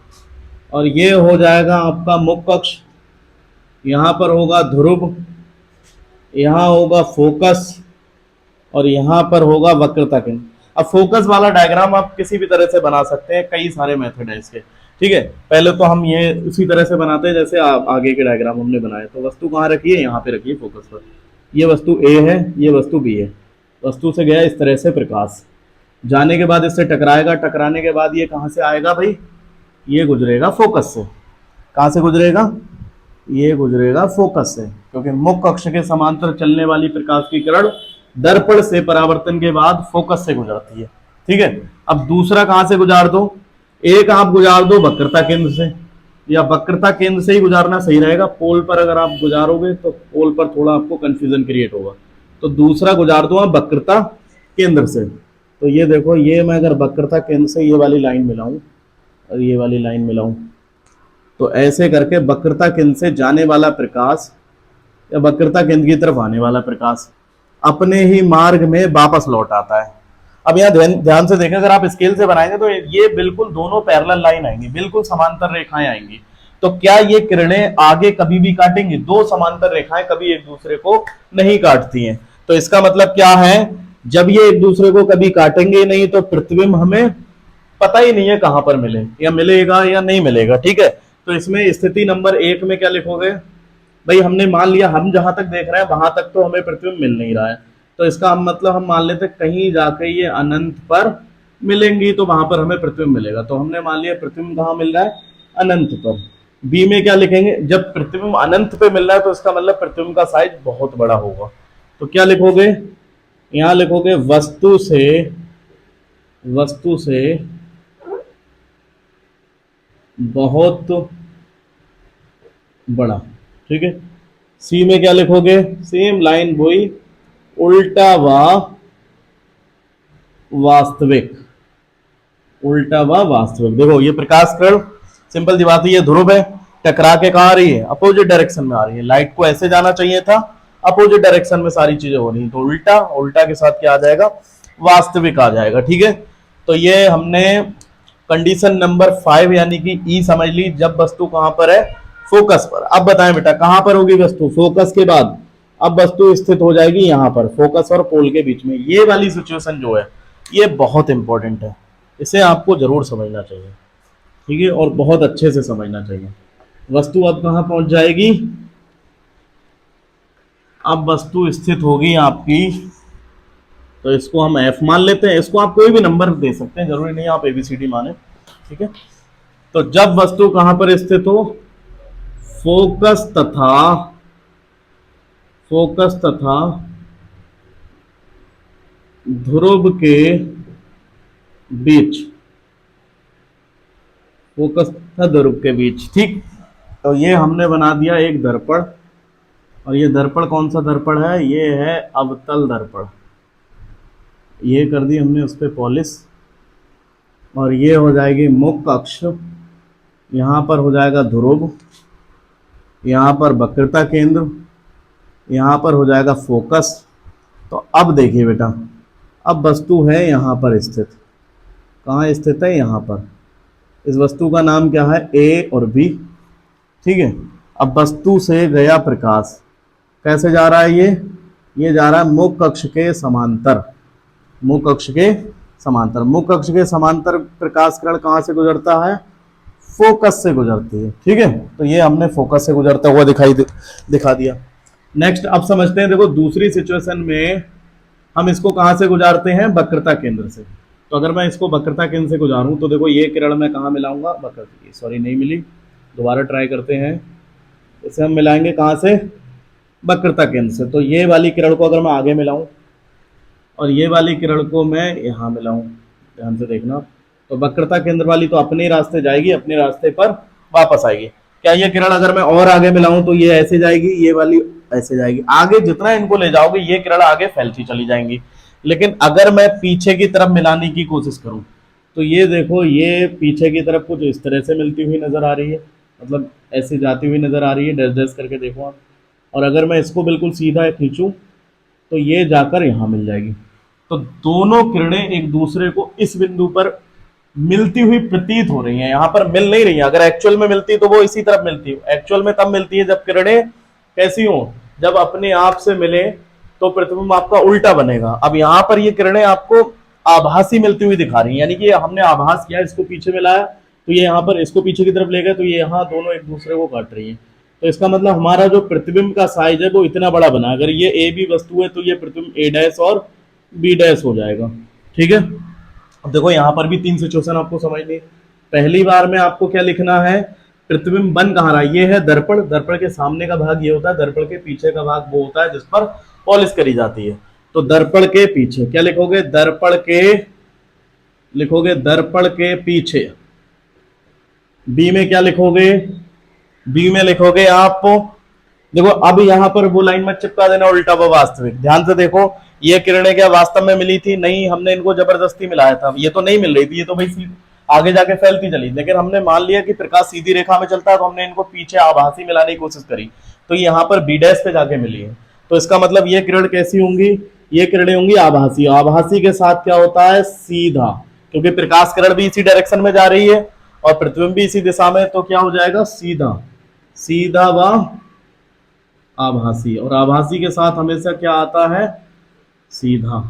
और ये हो जाएगा आपका मुख्य अक्ष, यहाँ पर होगा ध्रुव, यहाँ होगा फोकस और यहाँ पर होगा वक्रता केंद्र। अब फोकस वाला डायग्राम आप किसी भी तरह से बना सकते हैं, कई सारे मेथड है इसके। ठीक है, पहले तो हम ये उसी तरह से बनाते हैं जैसे आगे के डायग्राम हमने बनाए। तो वस्तु कहाँ रखी है, यहाँ पे रखिए फोकस पर। ये वस्तु ए है, ये वस्तु बी है। वस्तु से गया इस तरह से प्रकाश, जाने के बाद इससे टकराएगा, टकराने के बाद ये कहाँ से आएगा भाई, ये गुजरेगा फोकस से। कहाँ से गुजरेगा, ये गुजरेगा फोकस से, क्योंकि मुख्य अक्ष के समांतर चलने वाली प्रकाश की किरण दर्पण से परावर्तन के बाद फोकस से गुजरती है। ठीक है, अब दूसरा कहां से गुजार दो, एक आप गुजार दो वक्रता केंद्र से, या वक्रता केंद्र से ही गुजारना सही रहेगा। पोल पर अगर आप गुजारोगे तो पोल पर थोड़ा आपको कंफ्यूजन क्रिएट होगा, तो दूसरा गुजार दो आप वक्रता केंद्र से। तो ये देखो, ये मैं अगर वक्रता केंद्र से ये वाली लाइन मिलाऊं और ये वाली लाइन मिलाऊं, तो ऐसे करके वक्रता केंद्र से जाने वाला प्रकाश या वक्रता केंद्र की तरफ आने वाला प्रकाश अपने ही मार्ग में वापस लौट आता है। अब यहाँ ध्यान से देखें, अगर आप स्केल से बनाएंगे तो ये बिल्कुल दोनों पैरेलल लाइन आएंगी, बिल्कुल समांतर रेखाएं आएंगी। तो क्या ये किरणें आगे कभी भी काटेंगी, दो समांतर रेखाएं कभी एक दूसरे को नहीं काटती हैं। तो इसका मतलब क्या है, जब ये एक दूसरे को कभी काटेंगे नहीं तो प्रतिबिंब हमें पता ही नहीं है कहां पर मिले, या मिलेगा या नहीं मिलेगा। ठीक है, तो इसमें स्थिति नंबर 1 में क्या लिखोगे भाई, हमने मान लिया हम जहां तक देख रहे हैं वहां तक तो हमें प्रतिबिंब मिल नहीं रहा है, तो इसका मतलब हम मान लेते कहीं जाके ये अनंत पर मिलेंगी तो वहां पर हमें प्रतिबिंब मिलेगा। तो हमने मान लिया प्रतिबिंब कहां मिल रहा है, अनंत पर। बी में क्या लिखेंगे, जब प्रतिबिंब अनंत पे मिल रहा है तो इसका मतलब प्रतिबिंब का साइज बहुत बड़ा होगा। तो क्या लिखोगे, यहां लिखोगे वस्तु से बहुत बड़ा। ठीक है, सी में क्या लिखोगे, सेम लाइन वही, उल्टा व वास्तविक। उल्टा व वास्तविक। देखो ये प्रकाश किरण सिंपल सी बात है, ये ध्रुव है, टकरा के कहां आ रही है, अपोजिट डायरेक्शन में आ रही है। लाइट को ऐसे जाना चाहिए था, अपोजिट डायरेक्शन में सारी चीजें हो रही हैं, तो उल्टा, उल्टा के साथ क्या आ जाएगा, वास्तविक आ जाएगा। ठीक है, तो ये हमने कंडीशन नंबर 5 यानी कि ई समझ ली, जब वस्तु कहां पर है, फोकस पर। अब बताएं बेटा कहां पर होगी वस्तु, फोकस के बाद अब वस्तु स्थित हो जाएगी यहां पर, फोकस और पोल के बीच में। ये वाली सिचुएशन जो है ये बहुत इंपॉर्टेंट है, इसे आपको जरूर समझना चाहिए। ठीक है, और बहुत अच्छे से समझना चाहिए। वस्तु अब कहां पहुंच जाएगी, अब वस्तु स्थित होगी आपकी, तो इसको हम एफ मान लेते हैं। इसको आप कोई भी नंबर दे सकते हैं, जरूरी नहीं आप एबीसीडी माने। ठीक है, तो जब वस्तु कहां पर स्थित हो, फोकस तथा ध्रुव के बीच, फोकस तथा ध्रुव के बीच। ठीक, तो ये हमने बना दिया एक दर्पण, और ये दर्पण कौन सा दर्पण है, ये है अवतल दर्पण। ये कर दी हमने उस पर पॉलिश, और ये हो जाएगी मुख्य अक्ष, यहाँ पर हो जाएगा ध्रुव, यहाँ पर वक्रता केंद्र, यहाँ पर हो जाएगा फोकस। तो अब देखिए बेटा, अब वस्तु है यहाँ पर स्थित, कहाँ स्थित है, यहाँ पर। इस वस्तु का नाम क्या है, ए और बी। ठीक है, अब वस्तु से गया प्रकाश कैसे जा रहा है, ये जा रहा है मुख्य अक्ष के समांतर, मुख्य अक्ष के समांतर। मुख्य अक्ष के समांतर प्रकाश किरण कहाँ से गुजरता है, फोकस से गुजरती है। ठीक है, तो ये हमने फोकस से गुजरता हुआ दिखा दिया। नेक्स्ट अब समझते हैं, देखो दूसरी सिचुएशन में हम इसको कहां से गुजारते हैं, वक्रता केंद्र से। तो अगर मैं इसको वक्रता केंद्र से गुजारूं तो देखो ये किरण मैं कहां मिलाऊंगा, वक्रता, सॉरी नहीं मिली, दोबारा ट्राई करते हैं। इसे हम मिलाएंगे कहां से, वक्रता केंद्र से। तो ये वाली किरण को अगर मैं आगे मिलाऊं और ये वाली किरण को मैं यहां मिलाऊं, ध्यान से देखना, तो वक्रता केंद्र वाली तो अपने रास्ते जाएगी, अपने रास्ते पर वापस आएगी। क्या ये किरण अगर मैं और आगे मिलाऊं तो ये ऐसे जाएगी, ये वाली ऐसे जाएगी, आगे जितना इनको ले जाओगे ये किरण आगे फैलती चली जाएंगी। लेकिन अगर मैं पीछे की तरफ मिलाने की कोशिश करूं तो ये देखो, ये पीछे की तरफ कुछ इस तरह से मिलती हुई नजर आ रही है, मतलब ऐसे जाती हुई नजर आ रही है, डैश डैश करके देखो आप। और अगर मैं इसको बिल्कुल सीधा खींचूं तो ये जाकर यहां मिल जाएगी। तो दोनों किरणें एक दूसरे को इस बिंदु पर मिलती हुई प्रतीत हो रही हैं, यहां पर मिल नहीं रही है। अगर एक्चुअल में मिलती तो वो इसी तरफ मिलती है। एक्चुअल में तब मिलती है जब किरणें कैसी हो, जब अपने आप से मिले तो प्रतिबिंब आपका उल्टा बनेगा। अब यहां पर ये किरणें आपको आभासी मिलती हुई दिखा रही हैं, यानी कि हमने आभास किया, इसको पीछे मिलाया तो ये यहाँ पर इसको पीछे की तरफ ले गए तो ये यहाँ दोनों एक दूसरे को काट रही है। तो इसका मतलब हमारा जो प्रतिबिंब का साइज है वो इतना बड़ा बना। अगर ये ए बी वस्तु है तो ये प्रतिबिंब ए डैश और बी डैश हो जाएगा। ठीक है, अब देखो यहाँ पर भी 3 सिचुएशन आपको समझनी है। पहली बार में आपको क्या लिखना है, प्रतिबिंब बन कहाँ रहा है, ये है दर्पण। दर्पण के सामने का भाग ये होता है, दर्पण के पीछे का भाग वो होता है जिस पर पॉलिश करी जाती है। तो दर्पण के पीछे क्या लिखोगे, दर्पण के लिखोगे, दर्पण के पीछे। बी में क्या लिखोगे, बी में लिखोगे आप, देखो अब यहां पर वो लाइन मत चिपका देना उल्टा व वास्तविक। ध्यान से देखो, ये किरणें क्या वास्तव में मिली थी, नहीं, हमने इनको जबरदस्ती मिलाया था। ये तो नहीं मिल रही थी, ये तो भाई आगे जाके फैलती चली, लेकिन हमने मान लिया कि प्रकाश सीधी रेखा में चलता है तो हमने इनको पीछे आभासी मिलाने की कोशिश करी, तो यहाँ पर बी डैश पे जाके मिली है। तो इसका मतलब ये किरण कैसी होंगी, ये किरणें होंगी आभासी। आभासी के साथ क्या होता है, सीधा, क्योंकि प्रकाश किरण भी इसी डायरेक्शन में जा रही है और प्रतिबिंब भी इसी दिशा में, तो क्या हो जाएगा, सीधा। सीधा व आभासी, और आभासी के साथ हमेशा क्या आता है, सीधा।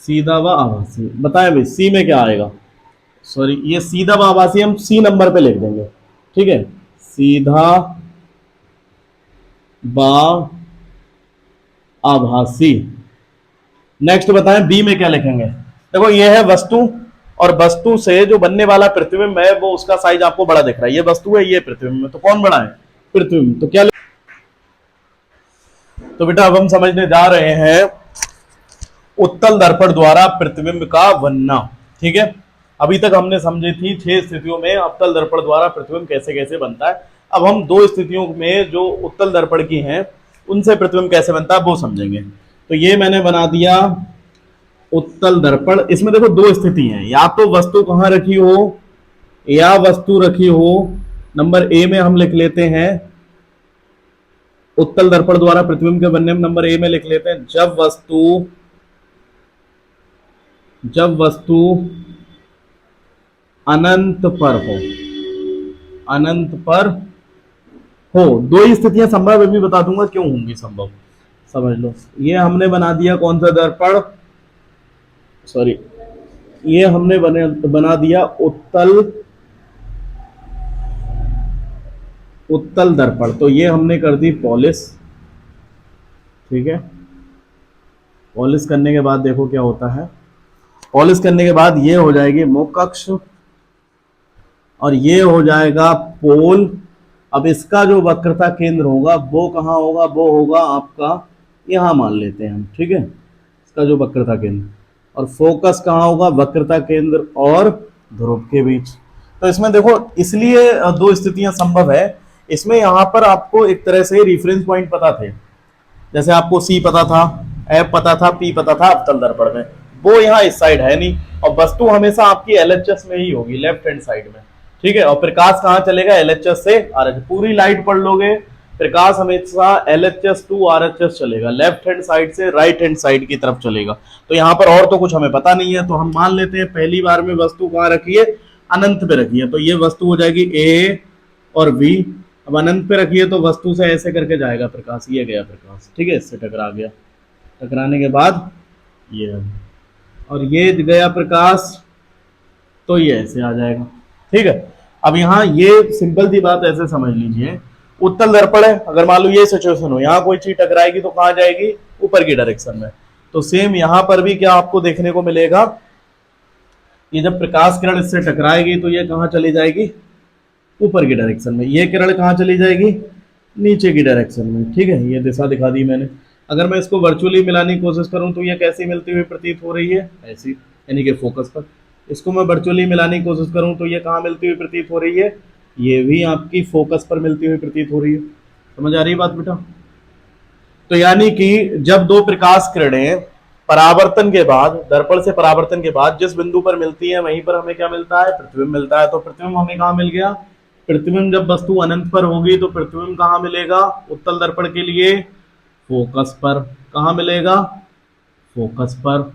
सीधा व आभासी। बताएं भाई सी में क्या आएगा, सॉरी ये सीधा व आभासी हम सी नंबर पे लिख देंगे। ठीक है, सीधा व आभासी। नेक्स्ट बताएं बी में क्या लिखेंगे। देखो ये है वस्तु, और वस्तु से जो बनने वाला प्रतिबिंब है वो उसका साइज आपको बड़ा दिख रहा है। ये वस्तु है, ये प्रतिबिंब है, तो कौन बड़ा है, प्रतिबिंब। तो क्या, तो बेटा अब हम समझने जा रहे हैं उत्तल दर्पण द्वारा प्रतिबिंब का बनना। ठीक है, अभी तक हमने समझी थी 6 स्थितियों में अवतल दर्पण द्वारा प्रतिबिंब कैसे कैसे बनता है। अब हम 2 स्थितियों में जो उत्तल दर्पण की हैं उनसे प्रतिबिंब कैसे बनता है वो समझेंगे। तो ये मैंने बना दिया उत्तल दर्पण। इसमें देखो 2 स्थिति हैं, या तो वस्तु कहाँ रखी हो या वस्तु रखी हो। नंबर ए में हम लिख लेते हैं उत्तल दर्पण द्वारा प्रतिबिंब के बनने में, नंबर ए में लिख लेते हैं जब वस्तु अनंत पर हो, अनंत पर हो। 2 ही स्थितियां संभव, मैं भी बता दूंगा क्यों होंगी संभव, समझ लो। ये हमने बना दिया कौन सा दर्पण, सॉरी ये हमने बना दिया उत्तल दर्पण। तो ये हमने कर दी पॉलिश। ठीक है, पॉलिश करने के बाद देखो क्या होता है, पॉलिश करने के बाद ये हो जाएगी मुख्य अक्ष और ये हो जाएगा पोल। अब इसका जो वक्रता केंद्र होगा वो कहाँ होगा, वो होगा आपका यहां मान लेते हैं हम। ठीक है, इसका जो वक्रता केंद्र, और फोकस कहाँ होगा, वक्रता केंद्र और ध्रुव के बीच। तो इसमें देखो इसलिए 2 स्थितियां संभव है। इसमें यहां पर आपको एक तरह से रेफरेंस पॉइंट पता थे, जैसे आपको सी पता था, एफ पता था, पी पता था अवतल दर्पण में, वो यहाँ इस साइड है नहीं। और वस्तु हमेशा आपकी एलएचएस में ही होगी, लेफ्ट हैंड साइड में। ठीक है, और प्रकाश कहाँ चलेगा, एलएचएस से आरएचएस। पूरी लाइट पढ़ लोगे, प्रकाश हमेशा एलएचएस टू आरएचएस चलेगा, लेफ्ट हैंड साइड से राइट हैंड साइड की तरफ चलेगा। तो यहाँ पर और तो कुछ हमें पता नहीं है, तो हम मान लेते हैं पहली बार में वस्तु कहाँ रखी है, अनंत पे रखी है। तो ये वस्तु हो जाएगी ए और बी। अब अनंत पे रखी है तो वस्तु से ऐसे करके जाएगा प्रकाश, ये गया प्रकाश। ठीक है, इससे टकरा गया, टकराने के बाद ये, और ये गया प्रकाश, तो ये ऐसे आ जाएगा। ठीक है, अब यहाँ ये सिंपल सी बात ऐसे समझ लीजिए, उत्तल दर्पण है, अगर मान लो ये सिचुएशन हो, यहाँ कोई चीज टकराएगी तो कहाँ जाएगी, ऊपर की डायरेक्शन में। तो सेम यहाँ पर भी क्या आपको देखने को मिलेगा, ये जब प्रकाश किरण इससे टकराएगी तो ये कहाँ चली जाएगी, ऊपर की डायरेक्शन में। ये किरण कहाँ चली जाएगी, नीचे की डायरेक्शन में। ठीक है, ये दिशा दिखा दी मैंने। अगर मैं इसको वर्चुअली मिलाने की कोशिश करूं तो ये कैसी मिलती हुई प्रतीत हो रही है, ऐसी, यानी कि फोकस पर। इसको मैं वर्चुअली मिलाने की कोशिश करूं तो ये कहाँ मिलती हुई प्रतीत हो रही है, ये भी आपकी फोकस पर मिलती हुई प्रतीत हो रही है। समझ आ रही है बात बेटा। तो यानी कि जब 2 प्रकाश किरणें परावर्तन के बाद, दर्पण से परावर्तन के बाद जिस बिंदु पर मिलती है वहीं पर हमें क्या मिलता है, प्रतिबिंब मिलता है। तो प्रतिबिंब हमें कहाँ मिल गया, प्रतिबिंब जब वस्तु अनंत पर होगी तो प्रतिबिंब कहाँ मिलेगा, उत्तल दर्पण के लिए फोकस पर। कहाँ मिलेगा, फोकस पर।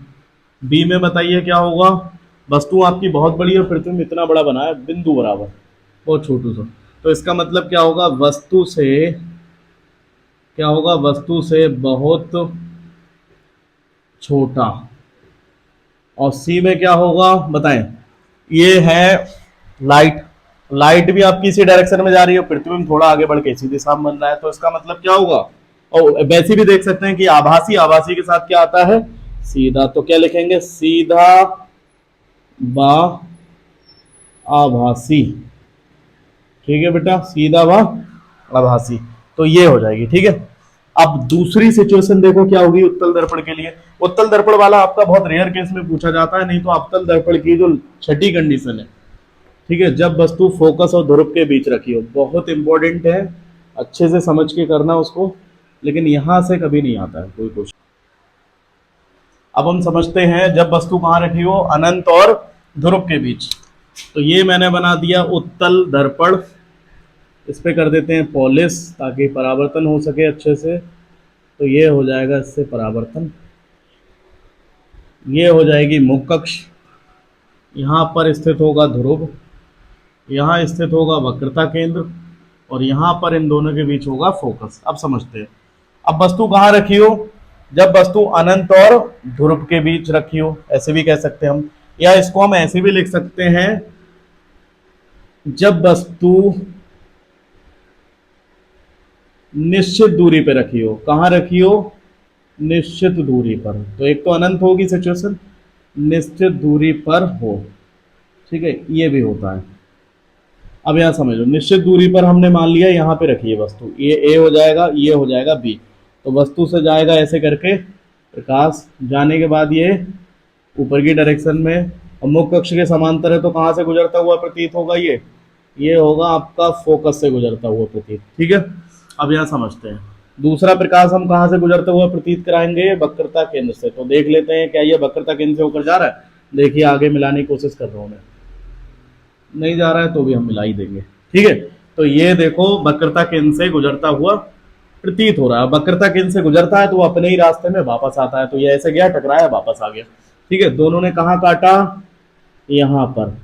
बी में बताइए क्या होगा, वस्तु आपकी बहुत बड़ी है, प्रतिबिंब इतना बड़ा बना है, बिंदु बराबर, बहुत छोटू सा। तो इसका मतलब क्या होगा, वस्तु से क्या होगा, वस्तु से बहुत छोटा। और सी में क्या होगा बताएं, ये है लाइट, लाइट भी आपकी इसी डायरेक्शन में जा रही है, प्रतिबिंब थोड़ा आगे बढ़ के इसी दिशा में बन रहा है, तो इसका मतलब क्या होगा। और वैसे भी देख सकते हैं कि आभासी, आभासी के साथ क्या आता है, सीधा। तो क्या लिखेंगे, सीधा व आभासी। ठीक है बेटा, सीधा व आभासी, तो ये हो जाएगी। ठीक है, अब दूसरी सिचुएशन देखो क्या होगी उत्तल दर्पण के लिए। उत्तल दर्पण वाला आपका बहुत रेयर केस में पूछा जाता है, नहीं तो अवतल दर्पण की जो छठी कंडीशन है, ठीक है, जब वस्तु फोकस और ध्रुव के बीच रखी हो, बहुत इंपॉर्टेंट है, अच्छे से समझ के करना उसको, लेकिन यहां से कभी नहीं आता है कोई क्वेश्चन। अब हम समझते हैं जब वस्तु कहां रखी हो, अनंत और ध्रुव के बीच। तो ये मैंने बना दिया उत्तल दर्पण, इस पे कर देते हैं पॉलिश ताकि परावर्तन हो सके अच्छे से। तो ये हो जाएगा इससे परावर्तन, ये हो जाएगी मुख कक्ष, यहाँ पर स्थित होगा ध्रुव, यहाँ स्थित होगा वक्रता केंद्र, और यहाँ पर इन दोनों के बीच होगा फोकस। अब समझते हैं, अब वस्तु कहाँ रखी हो, जब वस्तु अनंत और ध्रुव के बीच रखी हो, ऐसे भी कह सकते हैं हम, या इसको हम ऐसे भी लिख सकते हैं, जब वस्तु निश्चित दूरी पे रखी हो। कहां रखी हो, निश्चित दूरी पर। तो एक तो अनंत होगी सिचुएशन, निश्चित दूरी पर हो, ठीक है, ये भी होता है। अब यहां समझ लो, निश्चित दूरी पर हमने मान लिया यहां पे रखी है वस्तु, ये ए हो जाएगा, ये हो जाएगा बी। तो वस्तु से जाएगा ऐसे करके प्रकाश, जाने के बाद ये ऊपर की डायरेक्शन में, और मुख्य कक्ष के समांतर है, तो कहां से गुजरता हुआ प्रतीत होगा, ये होगा आपका फोकस से गुजरता हुआ प्रतीत। ठीक है, अब यहां समझते हैं दूसरा प्रकाश हम कहां से गुजरता हुआ प्रतीत कराएंगे, वक्रता केंद्र से। तो देख लेते हैं क्या ये वक्रता केंद्र से होकर जा रहा है। देखिए आगे मिलाने की कोशिश कर रहा हूं मैं, नहीं जा रहा है तो भी हम मिला ही देंगे। ठीक है, तो ये देखो वक्रता केंद्र से गुजरता हुआ प्रतीत हो रहा है। वक्रता केंद्र से गुजरता है तो वो अपने ही रास्ते में वापस आता है। तो ये ऐसे गया, टकराया, वापस आ गया। ठीक है, दोनों ने कहाँ काटा, यहां पर,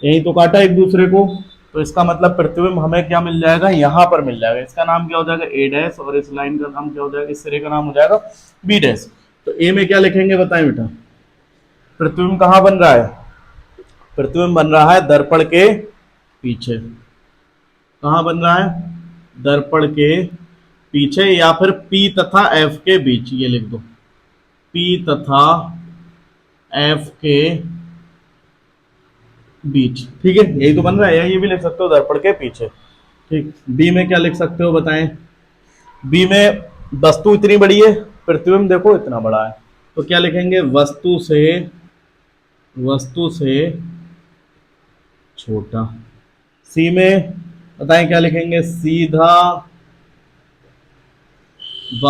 यही तो काटा एक दूसरे को। तो इसका मतलब प्रतिबिंब हमें क्या मिल जाएगा, यहां पर मिल जाएगा। इसका नाम क्या हो जाएगा, ए डैश, और इस लाइन का नाम क्या हो जाएगा, इस सिरे का नाम हो जाएगा बी डैश। तो ए में क्या लिखेंगे बताएं बेटा, प्रतिबिंब कहां बन रहा है, प्रतिबिंब बन रहा है दर्पण के पीछे। कहां बन रहा है, दर्पण के पीछे, या फिर P तथा F के बीच, ये लिख दो, P तथा F के बीच। ठीक है, यही तो बन रहा है, या ये भी लिख सकते हो दर्पण के पीछे। ठीक, बी में क्या लिख सकते हो बताएं, बी में वस्तु इतनी बड़ी है, प्रतिबिंब देखो इतना बड़ा है, तो क्या लिखेंगे, वस्तु से छोटा। सी में बताएं क्या लिखेंगे, सीधा व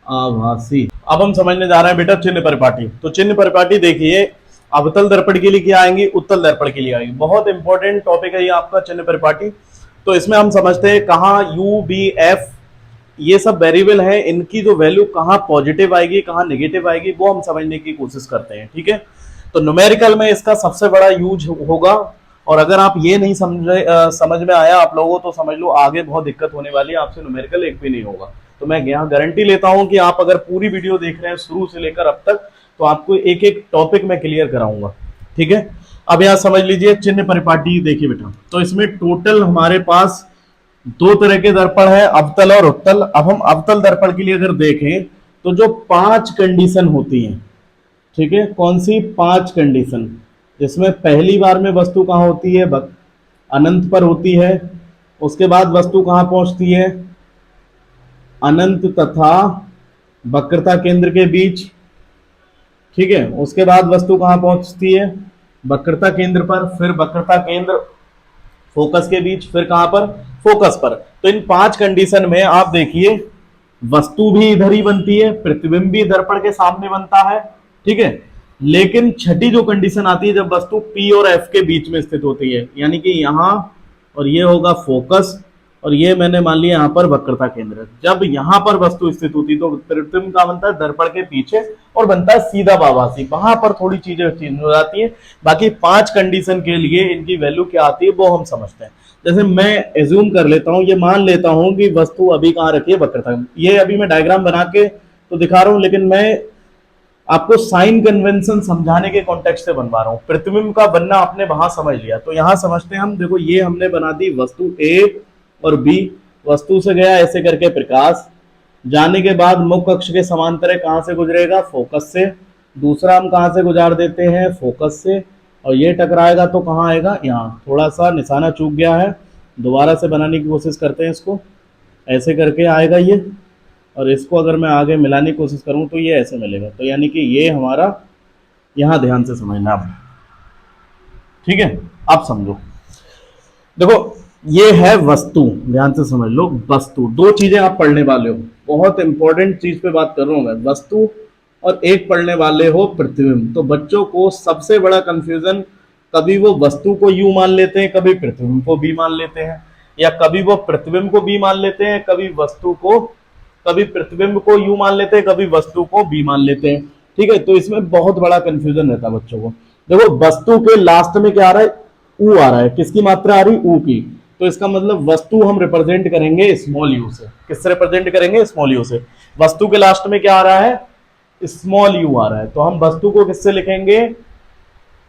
आभासी। अब हम समझने जा रहे हैं बेटा चिन्ह परिपाटी। तो चिन्ह परिपाटी देखिए, अवतल दर्पण के लिए क्या आएंगी, उत्तल दर्पण के लिए आएंगी। बहुत इंपॉर्टेंट टॉपिक है ये आपका चिन्ह परिपाटी। तो इसमें हम समझते हैं कहाँ यू बी एफ ये सब वेरिएबल है, इनकी जो वैल्यू कहाँ पॉजिटिव आएगी कहाँ नेगेटिव आएगी वो हम समझने की कोशिश करते हैं। ठीक है, तो न्यूमेरिकल में इसका सबसे बड़ा यूज होगा। और अगर आप ये नहीं समझ में आया आप लोगों, तो समझ लो आगे बहुत दिक्कत होने वाली है, आपसे न्यूमेरिकल एक भी नहीं होगा। तो मैं यहाँ गारंटी लेता हूं कि आप अगर पूरी वीडियो देख रहे हैं शुरू से लेकर अब तक, तो आपको एक एक टॉपिक में क्लियर कराऊंगा। ठीक है, अब यहाँ समझ लीजिए चिन्ह परिपाटी। देखिए बेटा, तो इसमें टोटल हमारे पास दो तरह के दर्पण है, अवतल और उत्तल। अब हम अवतल दर्पण के लिए अगर देखें तो जो 5 कंडीशन होती हैं, ठीक है, कौन सी 5 कंडीशन, जिसमें पहली बार में वस्तु कहां होती है, अनंत पर होती है। उसके बाद वस्तु कहां पहुंचती है, अनंत तथा वक्रता केंद्र के बीच। ठीक है, उसके बाद वस्तु कहां पहुंचती है, वक्रता केंद्र पर, फिर वक्रता केंद्र फोकस के बीच, फिर कहां पर, फोकस पर। तो इन 5 कंडीशन में आप देखिए वस्तु भी इधर ही बनती है, प्रतिबिंब भी दर्पण के सामने बनता है। ठीक है, लेकिन छठी जो कंडीशन आती है जब वस्तु P और F के बीच में स्थित होती है, यानी कि यहां, और ये होगा फोकस, और ये मैंने मान लिया यहां पर वक्रता केंद्र। जब यहां पर वस्तु स्थित होती है तो प्रतिबिंब का बनता है दर्पण के पीछे और बनता है सीधा आभासी। वहां पर थोड़ी चीजें चेंज हो जाती है। बाकी 5 कंडीशन के लिए इनकी वैल्यू क्या आती है वो हम समझते हैं। जैसे मैं एज्यूम कर लेता हूं, ये मान लेता हूं कि वस्तु अभी कहां रखी है, वक्रता। ये अभी मैं डायग्राम बना के तो दिखा रहा हूं, लेकिन मैं आपको साइन कन्वेंशन समझाने के कॉन्टेक्स्ट से बनवा रहा हूं। प्रतिबिंब का बनना आपने वहां समझ लिया, तो यहां समझते हैं हम। देखो ये हमने बना दी वस्तु ए और बी। वस्तु से गया ऐसे करके प्रकाश, जाने के बाद मुख्य अक्ष के समांतर कहां से गुजरेगा? फोकस से। दूसरा हम कहां से गुजार देते हैं? फोकस से। और ये टकराएगा तो कहां आएगा? यहाँ। थोड़ा सा निशाना चूक गया है, दोबारा से बनाने की कोशिश करते हैं इसको। ऐसे करके आएगा ये, और इसको अगर मैं आगे मिलाने की कोशिश करूं तो ये ऐसे मिलेगा। तो यानी कि ये हमारा, यहां ध्यान से समझना अब, ठीक है? अब समझो, देखो ये है वस्तु, ध्यान से समझ लो। वस्तु, दो चीजें आप पढ़ने वाले हो, बहुत इंपॉर्टेंट चीज पे बात कर रहा हूं मैं। वस्तु और एक पढ़ने वाले हो प्रतिबिंब। तो बच्चों को सबसे बड़ा कंफ्यूजन, कभी वो वस्तु को यू मान लेते हैं, कभी प्रतिबिंब को बी मान लेते हैं, या कभी वो प्रतिबिंब को बी मान लेते हैं, कभी वस्तु को, कभी प्रतिबिंब को यू मान लेते हैं, कभी वस्तु को बी मान लेते हैं, ठीक है? तो इसमें बहुत बड़ा कंफ्यूजन रहता है बच्चों को। देखो वस्तु के लास्ट में क्या आ रहा है? ऊ आ रहा है। किसकी मात्रा आ रही? ऊ की। तो इसका मतलब वस्तु हम रिप्रेजेंट करेंगे स्मॉल यू से। किससे रिप्रेजेंट करेंगे? स्मॉल यू से। वस्तु के लास्ट में क्या आ रहा है? स्मॉल यू आ रहा है। तो हम वस्तु को किससे लिखेंगे?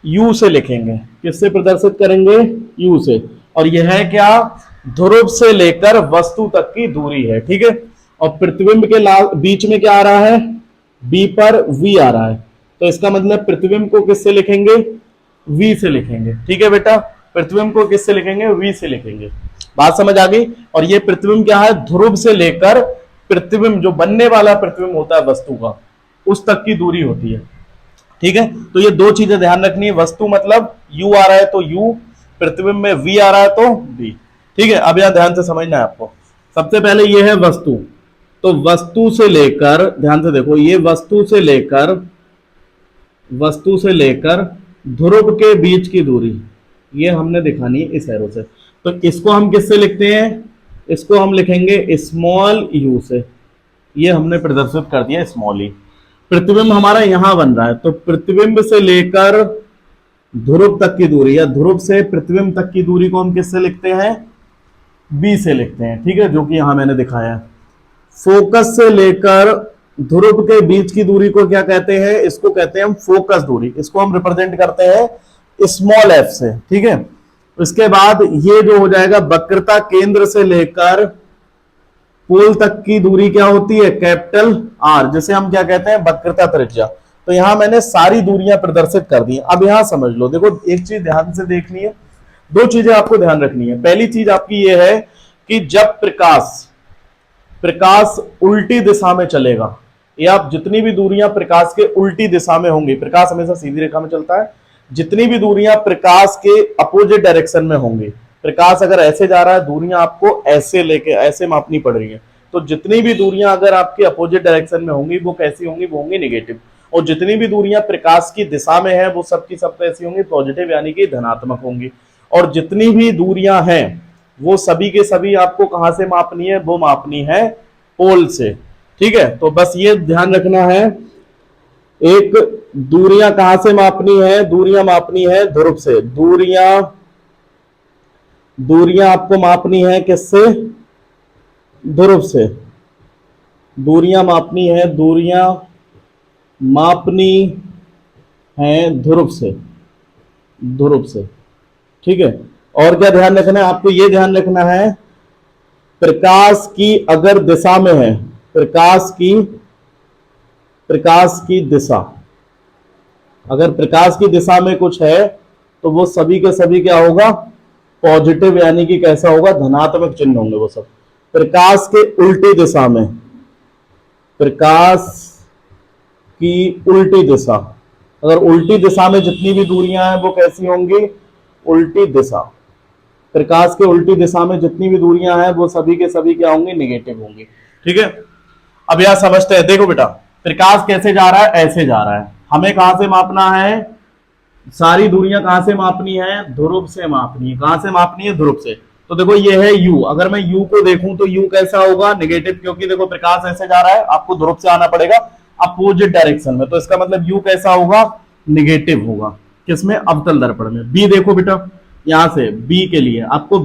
यू से लिखेंगे। किससे प्रदर्शित करेंगे? यू से। और यह है क्या? ध्रुव से लेकर वस्तु तक की दूरी है, ठीक है? और प्रतिबिंब के बीच में क्या आ रहा है? बी पर वी आ रहा है। तो इसका मतलब प्रतिबिंब को किससे लिखेंगे? वी से लिखेंगे, ठीक है बेटा? प्रतिबिंब को किससे लिखेंगे? वी से लिखेंगे। बात समझ आ गई? और ये प्रतिबिंब क्या है? ध्रुव से लेकर प्रतिबिंब, जो बनने वाला प्रतिबिंब होता है वस्तु का, उस तक की दूरी होती है, ठीक है? तो ये दो चीजें ध्यान रखनी है। वस्तु मतलब यू आ रहा है तो यू, प्रतिबिंब में वी आ रहा है तो वी, ठीक है? अब यहां ध्यान से समझना है आपको। सबसे पहले ये है वस्तु। तो वस्तु से लेकर, ध्यान से देखो, ये वस्तु से लेकर ध्रुव के बीच की दूरी, ये हमने दिखानी है इस एरो से। तो इसको हम किससे लिखते हैं? इसको हम लिखेंगे स्मॉल यू से। ये हमने प्रदर्शित कर दिया स्मॉल ई। प्रतिबिंब हमारा यहां बन रहा है, तो प्रतिबिंब से लेकर ध्रुव तक की दूरी, या ध्रुव से प्रतिबिंब तक की दूरी को हम किससे लिखते हैं? बी से लिखते हैं, ठीक है? जो कि यहां मैंने दिखाया है। फोकस से लेकर ध्रुव के बीच की दूरी को क्या कहते हैं? इसको कहते हैं हम फोकस दूरी। इसको हम रिप्रेजेंट करते हैं स्मॉल एफ से, ठीक है? इसके बाद ये जो हो जाएगा, वक्रता केंद्र से लेकर पोल तक की दूरी क्या होती है? कैपिटल आर, जिसे हम क्या कहते हैं? वक्रता त्रिज्या। तो यहां मैंने सारी दूरियां प्रदर्शित कर दी। अब यहां समझ लो, देखो एक चीज ध्यान से देखनी है, दो चीजें आपको ध्यान रखनी है। पहली चीज आपकी ये है कि जब प्रकाश उल्टी दिशा में चलेगा, या आप जितनी भी दूरियां प्रकाश के उल्टी दिशा में होंगी, प्रकाश हमेशा सीधी रेखा में चलता है, जितनी भी दूरियां प्रकाश के अपोजिट डायरेक्शन में होंगी, प्रकाश अगर ऐसे जा रहा है, दूरियां आपको ऐसे लेके ऐसे मापनी पड़ रही है, तो जितनी भी दूरियां अगर आपके अपोजिट डायरेक्शन में होंगी वो कैसी होंगी? वो होंगी निगेटिव। और जितनी भी दूरियां प्रकाश की दिशा में है वो सब की सब कैसी होंगी? पॉजिटिव, यानी कि धनात्मक होंगी। और जितनी भी दूरियां हैं वो सभी के सभी आपको कहां से मापनी है? वो मापनी है पोल से, ठीक है? तो बस ये ध्यान रखना है, एक दूरियां कहां से मापनी है? दूरियां मापनी है ध्रुव से। दूरियां आपको मापनी है किससे? ध्रुव से। दूरियां मापनी है ध्रुव से, ठीक है? और क्या ध्यान रखना है आपको? ये ध्यान रखना है, प्रकाश की अगर दिशा में है, प्रकाश की दिशा, अगर प्रकाश की दिशा में कुछ है तो वो सभी के सभी क्या होगा? पॉजिटिव, यानी कि कैसा होगा? धनात्मक चिन्ह होंगे वो सब। प्रकाश के उल्टी दिशा में, प्रकाश की उल्टी दिशा, अगर उल्टी दिशा में जितनी भी दूरियां हैं वो कैसी होंगी? उल्टी दिशा। प्रकाश के उल्टी दिशा में जितनी भी दूरियां हैं वो सभी के सभी क्या होंगी? निगेटिव होंगी, ठीक है? अब यह समझते हैं। देखो बेटा, प्रकाश कैसे जा रहा है? ऐसे जा रहा है। हमें कहां से मापना है? सारी दूरियां कहां से मापनी है? ध्रुव से मापनी है। कहां से मापनी है? ध्रुव से। तो देखो ये है u, अगर मैं u को देखूं तो u कैसा होगा? निगेटिव, क्योंकि देखो प्रकाश ऐसे जा रहा है, आपको ध्रुव से आना पड़ेगा अपोजिट डायरेक्शन में, तो इसका मतलब u कैसा होगा? निगेटिव होगा। किसमें? अवतल दर्पण में। b देखो बेटा, यहां से b के लिए आपको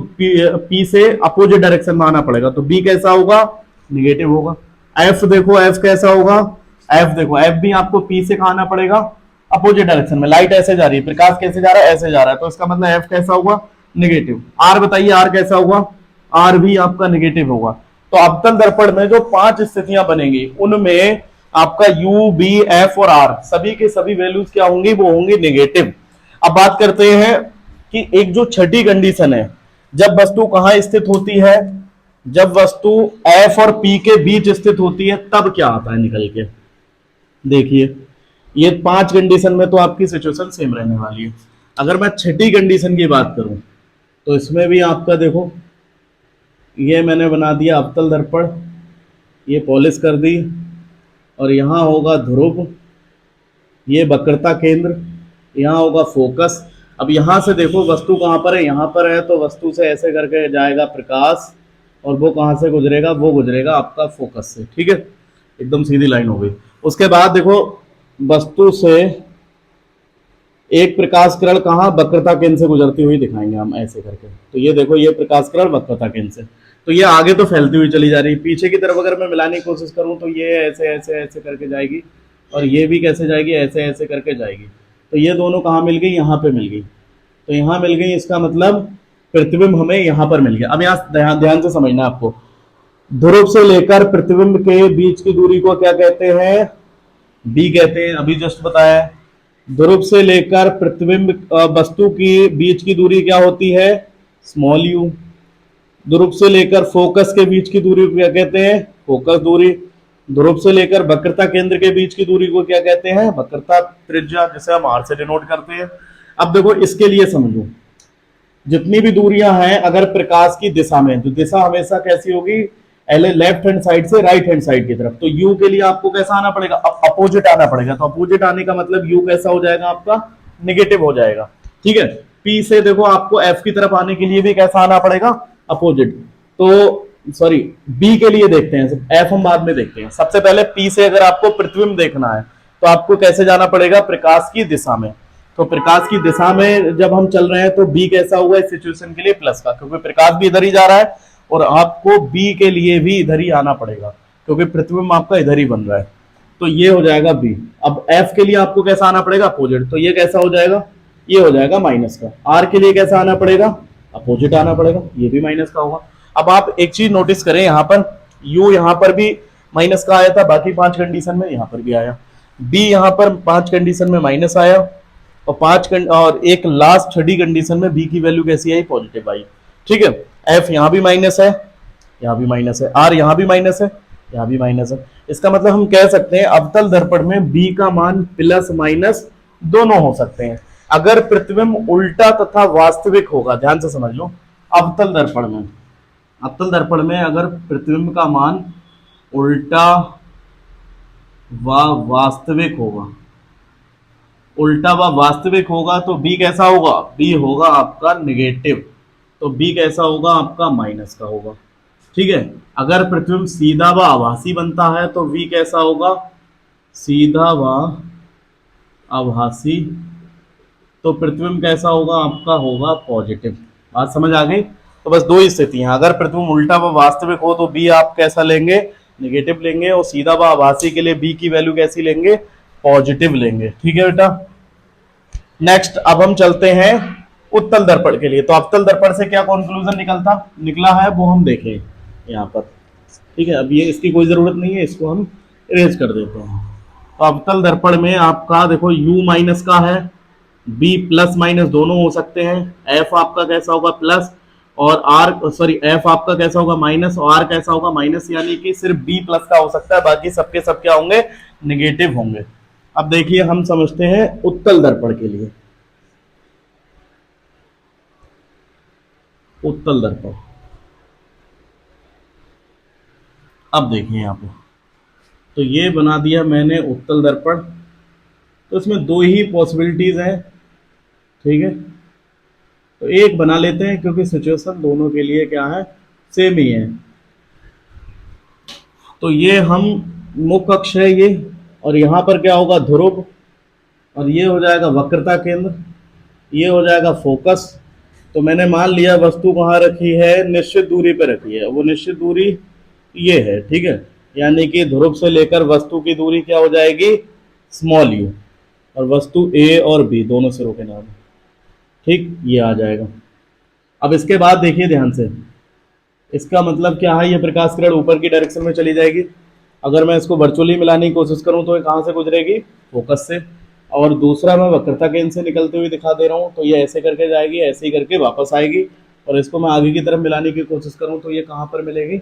p से अपोजिट डायरेक्शन में आना पड़ेगा, तो b कैसा होगा? निगेटिव होगा। f देखो, f कैसा होगा? एफ देखो, एफ भी आपको पी से कहाँ आना पड़ेगा, अपोजिट डायरेक्शन में। लाइट ऐसे जा रही है, प्रकाश कैसे जा रहा है, ऐसे जा रहा है, तो इसका मतलब एफ कैसा होगा, निगेटिव। आर बताइए, आर कैसा होगा, आर भी आपका निगेटिव होगा। तो अवतल दर्पण में जो 5 स्थितियां बनेंगी उनमें आपका यू, बी, एफ और आर सभी के सभी वैल्यूज क्या होंगी, वो होंगी निगेटिव। अब बात करते हैं कि एक जो छठी कंडीशन है, जब वस्तु कहां स्थित होती है, जब वस्तु एफ और पी के बीच स्थित होती है, तब क्या आता है निकल के। देखिए ये 5 कंडीशन में तो आपकी सिचुएशन सेम रहने वाली है। अगर मैं छठी कंडीशन की बात करूं तो इसमें भी आपका देखो, ये मैंने बना दिया अवतल दर्पण, ये पॉलिश कर दी, और यहां होगा ध्रुव, ये वक्रता केंद्र, यहाँ होगा फोकस। अब यहां से देखो वस्तु कहां पर है, यहां पर है, तो वस्तु से ऐसे करके जाएगा प्रकाश, और वो कहां से गुजरेगा, वो गुजरेगा आपका फोकस से, ठीक है, एकदम सीधी लाइन हो गई। उसके बाद देखो वस्तु से एक प्रकाश किरण कहां, वक्रता केंद्र से गुजरती हुई दिखाएंगे हम ऐसे करके। तो ये देखो, ये प्रकाश किरण वक्रता केंद्र से, तो ये आगे तो फैलती हुई चली जा रही है, पीछे की तरफ अगर मैं मिलाने की कोशिश करूं तो ये ऐसे ऐसे ऐसे करके जाएगी, और ये भी कैसे जाएगी, ऐसे ऐसे करके जाएगी। तो ये दोनों कहाँ मिल गई, यहाँ पे मिल गई, तो यहाँ मिल गई, इसका मतलब प्रतिबिंब हमें यहाँ पर मिल गया। अब यहाँ ध्यान ध्यान से समझना आपको, ध्रुव से लेकर प्रतिबिंब के बीच की दूरी को क्या कहते हैं, बी कहते हैं, अभी जस्ट बताया। ध्रुव से लेकर प्रतिबिंब वस्तु की बीच की दूरी क्या होती है, स्मॉल यू। ध्रुव से लेकर फोकस के बीच की दूरी को क्या कहते हैं, फोकस दूरी। ध्रुव से लेकर वक्रता केंद्र के बीच की दूरी को क्या कहते हैं, वक्रता त्रिज्या, जिसे हम आर से डिनोट करते हैं। अब देखो इसके लिए समझो, जितनी भी दूरियां हैं अगर प्रकाश की दिशा में, तो दिशा हमेशा कैसी होगी, लेफ्ट हैंड साइड से राइट हैंड साइड की तरफ। तो यू के लिए आपको कैसा आना पड़ेगा, अपोजिट आना पड़ेगा। तो अपोजिट आने का मतलब यू कैसा हो जाएगा, आपका निगेटिव हो जाएगा, ठीक है। पी से देखो आपको एफ की तरफ आने के लिए भी कैसा आना पड़ेगा, अपोजिट। तो सॉरी, बी के लिए देखते हैं, एफ हम बाद में देखते हैं। सबसे पहले पी से अगर आपको प्रतिबिंब देखना है तो आपको कैसे जाना पड़ेगा, प्रकाश की दिशा में। तो प्रकाश की दिशा में जब हम चल रहे हैं तो बी कैसा होगा इस सिचुएशन के लिए, प्लस का, क्योंकि प्रकाश भी इधर ही जा रहा है, और आपको बी के लिए भी इधर ही आना पड़ेगा, क्योंकि प्रतिबिंब आपका इधर ही बन रहा है। तो ये हो जाएगा बी। अब एफ के लिए आपको कैसा आना पड़ेगा, अपोजिट। तो ये कैसा हो जाएगा, ये हो जाएगा माइनस का। आर के लिए कैसा आना पड़ेगा, अपोजिट आना पड़ेगा, ये भी माइनस का होगा। अब आप एक चीज नोटिस करें, यहाँ पर यू यहाँ पर भी माइनस का आया था, बाकी 5 कंडीशन में यहाँ पर भी आया। बी यहाँ पर 5 कंडीशन में माइनस आया, और और एक लास्ट छठी कंडीशन में बी की वैल्यू कैसी आई, पॉजिटिव आई, ठीक है। एफ यहाँ भी माइनस है, यहाँ भी माइनस है, आर यहाँ भी माइनस है, यहाँ भी माइनस है। इसका मतलब हम कह सकते हैं अवतल दर्पण में बी का मान प्लस माइनस दोनों हो सकते हैं, अगर प्रतिबिंब उल्टा तथा वास्तविक होगा। ध्यान से समझ लो, अवतल दर्पण में अगर प्रतिबिंब का मान उल्टा व वास्तविक होगा, उल्टा व वास्तविक होगा, तो बी कैसा होगा, बी होगा आपका निगेटिव, तो बी कैसा होगा आपका माइनस का होगा, ठीक है। अगर प्रतिबिंब सीधा व आभासी बनता है तो वी कैसा होगा, सीधा व आभासी, तो प्रतिबिंब कैसा होगा आपका, होगा पॉजिटिव। बात समझ आ गई। तो बस 2 स्थितियां, अगर प्रतिबिंब उल्टा व वास्तविक हो तो बी आप कैसा लेंगे, निगेटिव लेंगे, और सीधा व आभासी के लिए बी की वैल्यू कैसी लेंगे, पॉजिटिव लेंगे, ठीक है बेटा। नेक्स्ट अब हम चलते हैं उत्तल दर्पण के लिए। तो अवतल दर्पण से क्या कंक्लूजन निकला है वो हम देखें यहाँ पर, ठीक है। अब ये इसकी कोई जरूरत नहीं है, इसको हम इरेज कर देते हैं। तो अवतल दर्पण में आपका देखो u माइनस का है, b प्लस माइनस दोनों हो सकते हैं, f आपका कैसा होगा प्लस, और f आपका कैसा होगा माइनस, और r कैसा होगा माइनस, यानी कि सिर्फ b प्लस का हो सकता है, बाकी सबके सब क्या होंगे, निगेटिव होंगे। अब देखिए हम समझते हैं उत्तल दर्पण के लिए। उत्तल दर्पण, अब देखिए यहाँ पे, तो ये बना दिया मैंने उत्तल दर्पण। तो इसमें 2 ही पॉसिबिलिटीज हैं, ठीक है। तो एक बना लेते हैं, क्योंकि सिचुएशन दोनों के लिए क्या है, सेम ही है। तो ये हम मुख्य अक्ष है ये, और यहाँ पर क्या होगा, ध्रुव, और ये हो जाएगा वक्रता केंद्र, ये हो जाएगा फोकस। तो मैंने मान लिया वस्तु कहाँ रखी है, निश्चित दूरी पे रखी है, वो निश्चित दूरी ये है, ठीक है। यानी कि ध्रुव से लेकर वस्तु की दूरी क्या हो जाएगी, स्मॉल यू, और वस्तु ए और बी दोनों सिरों के नाम, ठीक, ये आ जाएगा। अब इसके बाद देखिए ध्यान से, इसका मतलब क्या है, ये प्रकाश किरण ऊपर की डायरेक्शन में चली जाएगी। अगर मैं इसको वर्चुअली मिलाने की कोशिश करूं तो ये कहाँ से गुजरेगी, फोकस से, और दूसरा मैं वक्रता केंद्र से निकलते हुए दिखा दे रहा हूं, तो ये ऐसे करके जाएगी, ऐसे ही करके वापस आएगी, और इसको मैं आगे की तरफ मिलाने की कोशिश करूं तो ये कहाँ पर मिलेगी,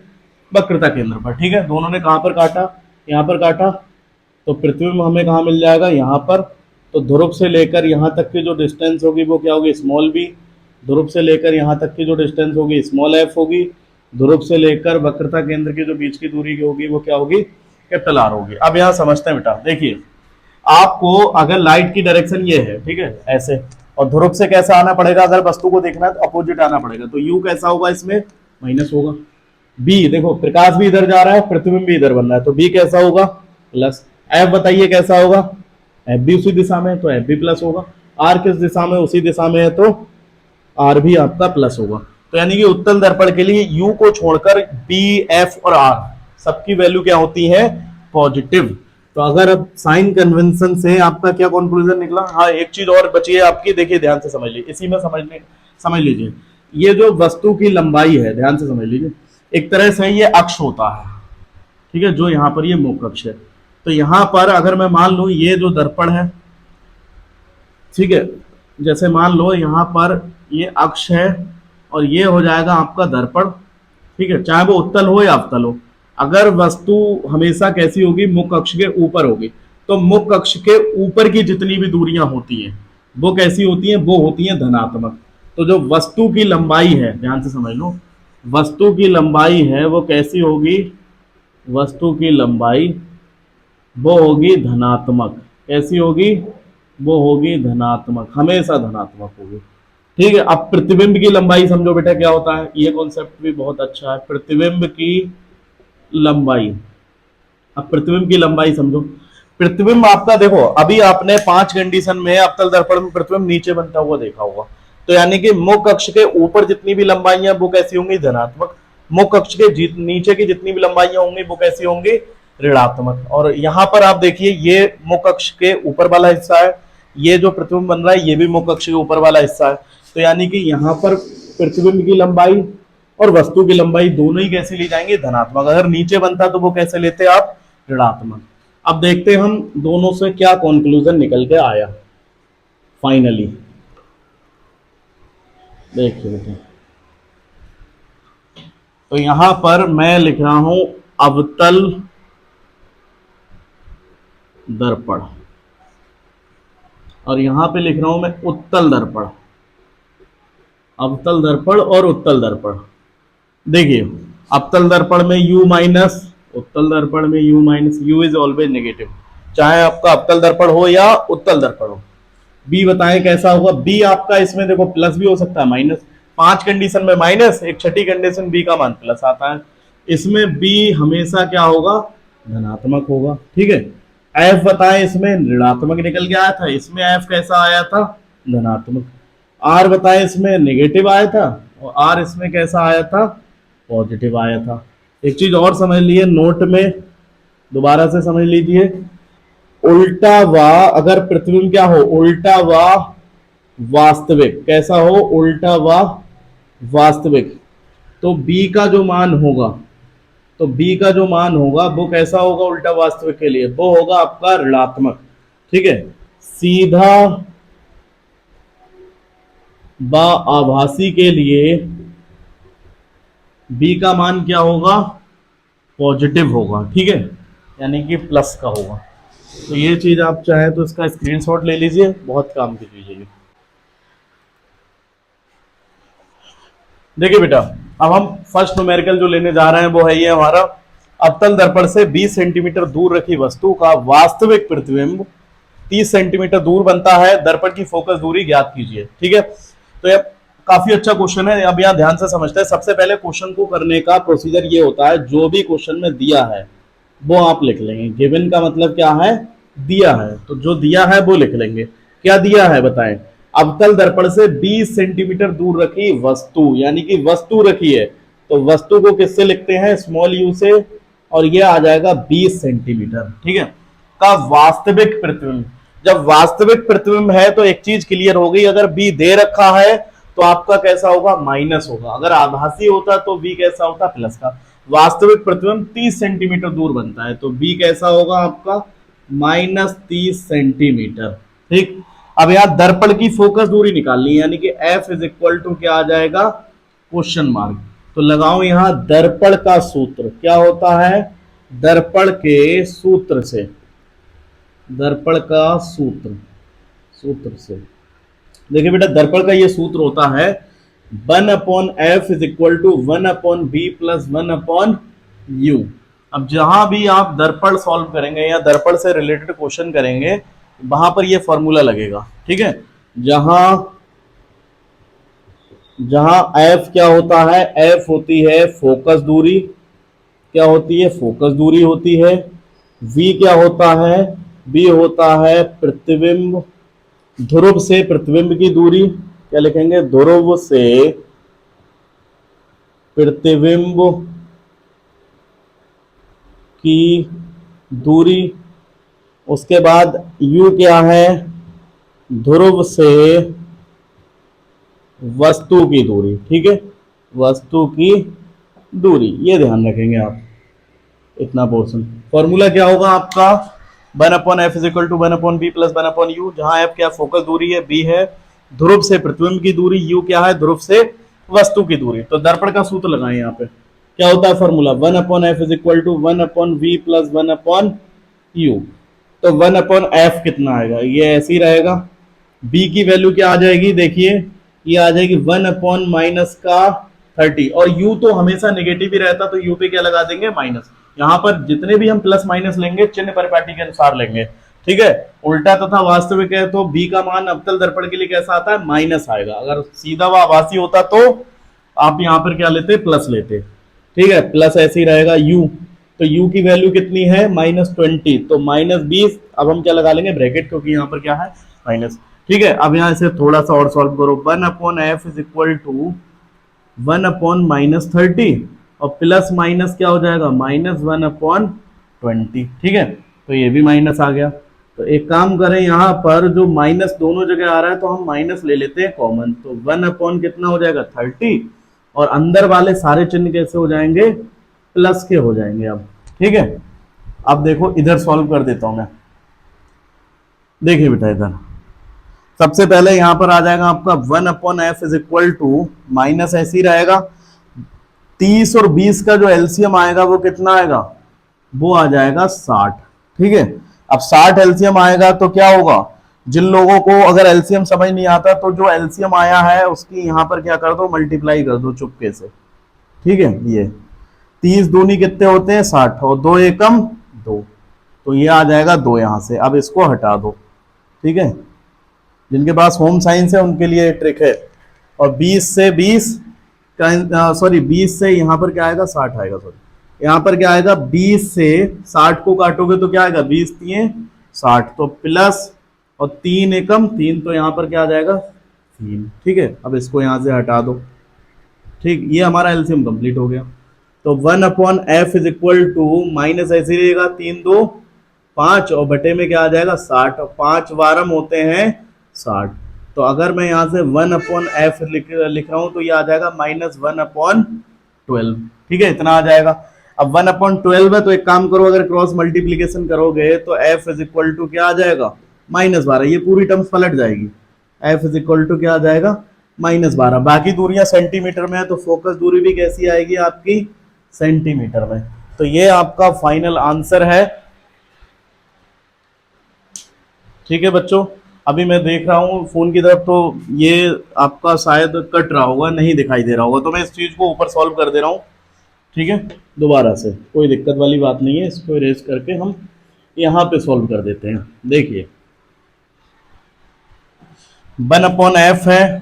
वक्रता केंद्र पर, ठीक है। दोनों ने कहाँ पर काटा, यहाँ पर काटा, तो प्रतिबिंब हमें कहाँ मिल जाएगा, यहाँ पर। तो ध्रुव से लेकर यहाँ तक की जो डिस्टेंस होगी वो क्या होगी, स्मॉल बी। ध्रुव से लेकर यहाँ तक की जो डिस्टेंस होगी स्मॉल एफ होगी। ध्रुव से लेकर वक्रता केंद्र की जो बीच की दूरी की होगी वो क्या होगी, कैपिटल आर होगी। अब यहाँ समझते हैं बेटा, देखिए आपको अगर लाइट की डायरेक्शन ये है, ठीक है, ऐसे, और ध्रुव से कैसा आना पड़ेगा, अगर वस्तु को देखना है तो अपोजिट आना पड़ेगा, तो यू कैसा होगा, इसमें माइनस होगा। बी देखो, प्रकाश भी इधर जा रहा है, प्रतिबिंब भी इधर बन रहा है, तो बी कैसा होगा, प्लस। एफ बताइए कैसा होगा, एफ भी उसी दिशा में है तो एफ भी प्लस होगा। आर किस दिशा में, उसी दिशा में है तो आर भी आपका प्लस होगा। तो यानी कि उत्तल दर्पण के लिए यू को छोड़कर बी, एफ और आर सबकी वैल्यू क्या होती है, पॉजिटिव। तो अगर अब साइन कन्वेंशन से आपका क्या कंक्लूजन निकला, हाँ एक चीज और बची है आपकी, देखिए ध्यान से समझ लीजिए, इसी में समझ लीजिए, ये जो वस्तु की लंबाई है, ध्यान से समझ लीजिए, एक तरह से ये अक्ष होता है, ठीक है, जो यहाँ पर ये मुख्य अक्ष है। तो यहाँ पर अगर मैं मान लूं ये जो दर्पण है, ठीक है, जैसे मान लो यहाँ पर ये अक्ष है और ये हो जाएगा आपका दर्पण, ठीक है, चाहे वो उत्तल हो या अवतल हो। अगर वस्तु हमेशा कैसी होगी, मुख्य अक्ष के ऊपर होगी, तो मुख्य अक्ष के ऊपर की जितनी भी दूरियां होती हैं वो कैसी होती हैं, वो होती हैं धनात्मक। तो जो वस्तु की लंबाई है, ध्यान से समझ लो, वस्तु की लंबाई है वो कैसी होगी, वस्तु की लंबाई वो होगी धनात्मक। कैसी होगी, वो होगी धनात्मक, हमेशा धनात्मक होगी, ठीक है। अब प्रतिबिंब की लंबाई समझो बेटा क्या होता है, ये कॉन्सेप्ट भी बहुत अच्छा है, प्रतिबिंब की लंबाई। अब प्रतिबिंब की लंबाई समझो, प्रतिबिंब आपका देखो, अभी आपने 5 कंडीशन में अवतल दर्पण में प्रतिबिंब नीचे बनता हुआ देखा होगा, तो यानी कि मुख्य अक्ष के ऊपर जितनी भी लंबाइयां वो कैसी होंगी, धनात्मक। मुख्य अक्ष के नीचे की जितनी भी लंबाइयां होंगी वो कैसी होंगी, ऋणात्मक। और यहां पर आप देखिए, ये मुख्य अक्ष के ऊपर वाला हिस्सा है, ये जो प्रतिबिंब बन रहा है ये भी मुख्य अक्ष के ऊपर वाला हिस्सा है। तो यानी कि यहाँ पर प्रतिबिंब की लंबाई और वस्तु की लंबाई दोनों ही कैसे ली जाएंगे, धनात्मक। अगर नीचे बनता तो वो कैसे लेते आप, ऋणात्मक। अब देखते हैं हम दोनों से क्या कंक्लूजन निकल के आया फाइनली। देखिए बेटा, तो यहां पर मैं लिख रहा हूं अवतल दर्पण, और यहां पे लिख रहा हूं मैं उत्तल दर्पण। अवतल दर्पण और उत्तल दर्पण, देखिए अवतल दर्पण में u माइनस, उत्तल दर्पण में u minus, u is always negative, चाहे आपका अवतल दर्पण हो या उत्तल दर्पण हो। b बताएं कैसा होगा, b आपका इसमें देखो प्लस भी हो सकता है, माइनस। 5 कंडीशन में माइनस, एक छठी कंडीशन b का मान प्लस आता है, इसमें b हमेशा क्या होगा, धनात्मक होगा, ठीक है। f बताएं, इसमें ऋणात्मक निकल के आया था, इसमें f कैसा आया था, धनात्मक। r बताएं, इसमें नेगेटिव आया था, और r इसमें कैसा आया था, पॉजिटिव आया था। एक चीज और समझ लिए नोट में, दोबारा से समझ लीजिए, उल्टा व अगर प्रतिबिंब क्या हो, उल्टा व वास्तविक, कैसा हो, उल्टा व वास्तविक, तो b का जो मान होगा, तो b का जो मान होगा वो कैसा होगा, उल्टा वास्तविक के लिए वो होगा आपका ऋणात्मक, ठीक है। सीधा व आभासी के लिए b का मान क्या होगा, पॉजिटिव होगा, ठीक है, यानी कि प्लस का होगा। तो ये चीज आप चाहे तो इसका स्क्रीनशॉट ले लीजिए, बहुत काम की चीज है। देखिए बेटा, अब हम फर्स्ट न्यूमेरिकल जो लेने जा रहे हैं वो है ये हमारा, अवतल दर्पण से 20 सेंटीमीटर दूर रखी वस्तु का वास्तविक प्रतिबिंब 30 सेंटीमीटर दूर बनता है, दर्पण की फोकस दूरी ज्ञात कीजिए, ठीक है। तो ये काफी अच्छा क्वेश्चन है, अब यहाँ ध्यान से समझते हैं। सबसे पहले क्वेश्चन को करने का प्रोसीजर ये होता है, जो भी क्वेश्चन में दिया है वो आप लिख लेंगे। गिवन का मतलब क्या है, दिया है, तो जो दिया है वो लिख लेंगे। क्या दिया है बताएं, अवतल दर्पण से 20 सेंटीमीटर दूर रखी वस्तु, यानी कि वस्तु रखी है, तो वस्तु को किससे लिखते हैं, स्मॉल यू से, और ये आ जाएगा 20 सेंटीमीटर, ठीक है, का वास्तविक प्रतिबिंब। जब वास्तविक प्रतिबिंब है तो एक चीज क्लियर हो गई, अगर बी दे रखा है तो आपका कैसा होगा, माइनस होगा, अगर आभासी होता तो बी कैसा होता, प्लस का। वास्तविक प्रतिबिंब 30 सेंटीमीटर दूर बनता है, तो बी कैसा होगा आपका, -30 सेंटीमीटर, ठीक। अब यहां दर्पण की फोकस दूरी निकालनी है, यानी कि F इज इक्वल टू क्या आ जाएगा, क्वेश्चन मार्क। तो लगाओ यहां दर्पण का सूत्र क्या होता है, दर्पण के सूत्र से, दर्पण का सूत्र, सूत्र से देखिए बेटा, दर्पण का ये सूत्र होता है 1/f is equal to 1/b plus 1/u। अब जहां भी आप दर्पण सॉल्व करेंगे या दर्पण से रिलेटेड क्वेश्चन करेंगे, वहां पर ये फॉर्मूला लगेगा, ठीक है। जहां जहां f क्या होता है, f होती है फोकस दूरी, क्या होती है, फोकस दूरी होती है। v क्या होता है, b होता है प्रतिबिंब, ध्रुव से प्रतिबिंब की दूरी, क्या लिखेंगे, ध्रुव से प्रतिबिंब की दूरी। उसके बाद u क्या है, ध्रुव से वस्तु की दूरी, ठीक है, वस्तु की दूरी, ये ध्यान रखेंगे आप, इतना पोर्शन। फॉर्मूला क्या होगा आपका, 1/f is equal to 1/b plus 1/u, जहां f क्या फोकस दूरी है, b है ध्रुव से प्रतिबिंब की दूरी, u क्या है ध्रुव से वस्तु की दूरी। तो दर्पण का सूत्र लगाएं यहाँ पे, क्या होता है formula, 1/f is equal to 1/v plus 1/u। तो 1/f कितना आएगा, ये ऐसे ही रहेगा। b की वैल्यू क्या आ जाएगी, देखिए ये आ जाएगी 1/ माइनस का 30, और u तो हमेशा नेगेटिव ही रहता, तो u पे क्या लगा देंगे, माइनस। यहां पर जितने भी हम प्लस माइनस लेंगे चिन्ह परिपाटी के अनुसार लेंगे, ठीक है। उल्टा तथा वास्तविक है तो b का मान अवतल दर्पण के लिए कैसा आता है, माइनस आएगा। अगर सीधा व आभासी होता तो आप यहां पर क्या लेते, प्लस लेते, ठीक है, प्लस ऐसे ही रहेगा u। तो u की वैल्यू कितनी है, -20, तो -20। अब हम क्या लगा लेंगे, ब्रैकेट, क्योंकि यहाँ पर क्या है, माइनस, ठीक है। अब यहां से थोड़ा सा और सॉल्व करो, 1/f इज इक्वल टू 1/-30, और प्लस माइनस क्या हो जाएगा, -1/20, ठीक है। तो ये भी माइनस आ गया। तो एक काम करें, यहां पर जो माइनस दोनों जगह आ रहा है तो हम माइनस ले लेते हैं कॉमन, तो 1/ कितना हो जाएगा, 30, और अंदर वाले सारे चिन्ह कैसे हो जाएंगे, प्लस के हो जाएंगे अब, ठीक है। अब देखो इधर सॉल्व कर देता हूं मैं, देखिए बेटा इधर सबसे पहले यहां पर आ जाएगा आपका 1/f is equal to, minus ऐसे ही रहेगा, 30 और 20 का जो एलसीएम आएगा वो कितना आएगा, वो आ जाएगा 60, ठीक है। अब 60 एलसीएम आएगा तो क्या होगा, जिन लोगों को अगर एलसीएम समझ नहीं आता तो जो एलसीएम आया है उसकी यहां पर क्या कर दो, मल्टीप्लाई कर दो चुपके से, ठीक है। ये 30 दूनी कितने होते हैं, 60, और 2 एकम 2, तो ये आ जाएगा 2 यहां से। अब इसको हटा दो, ठीक है, जिनके पास होम साइंस है उनके लिए ट्रिक है। और 20 से 20 सॉरी 20 से यहाँ पर क्या आएगा, 60 आएगा, सॉरी यहाँ पर क्या आएगा, 20 से 60 को काटोगे तो क्या आएगा, 20 3 60, तो प्लस, और 3 एकम 3, तो यहाँ पर क्या आ जाएगा, 3, ठीक है। अब इसको यहाँ से हटा दो, ठीक, ये हमारा एलसीएम कंप्लीट हो गया। तो 1/f is equal to, minus ऐसे रहेगा, 3 2 5, और बटे में क्या आ जाएगा, 60, और 5 वारम होते हैं 60। तो अगर मैं यहां से 1/f लिख रहा हूं तो ये आ जाएगा -1/12, ठीक है, इतना आ जाएगा। अब 1/12 है तो एक काम करो, अगर क्रॉस मल्टीप्लीकेशन करोगे तो f इज इक्वल टू क्या आ जाएगा, -12, ये पूरी टर्म्स पलट जाएगी, f इज इक्वल टू क्या आ जाएगा, -12। बाकी दूरियां सेंटीमीटर में है तो फोकस दूरी भी कैसी आएगी आपकी, सेंटीमीटर में। तो ये आपका फाइनल आंसर है, ठीक है बच्चों। अभी मैं देख रहा हूँ फोन की तरफ, तो ये आपका शायद कट रहा होगा, नहीं दिखाई दे रहा होगा, तो मैं इस चीज को ऊपर सॉल्व कर दे रहा हूँ, ठीक है, दोबारा से, कोई दिक्कत वाली बात नहीं है। इसको इरेज करके हम यहाँ पे सॉल्व कर देते हैं। देखिए 1/f है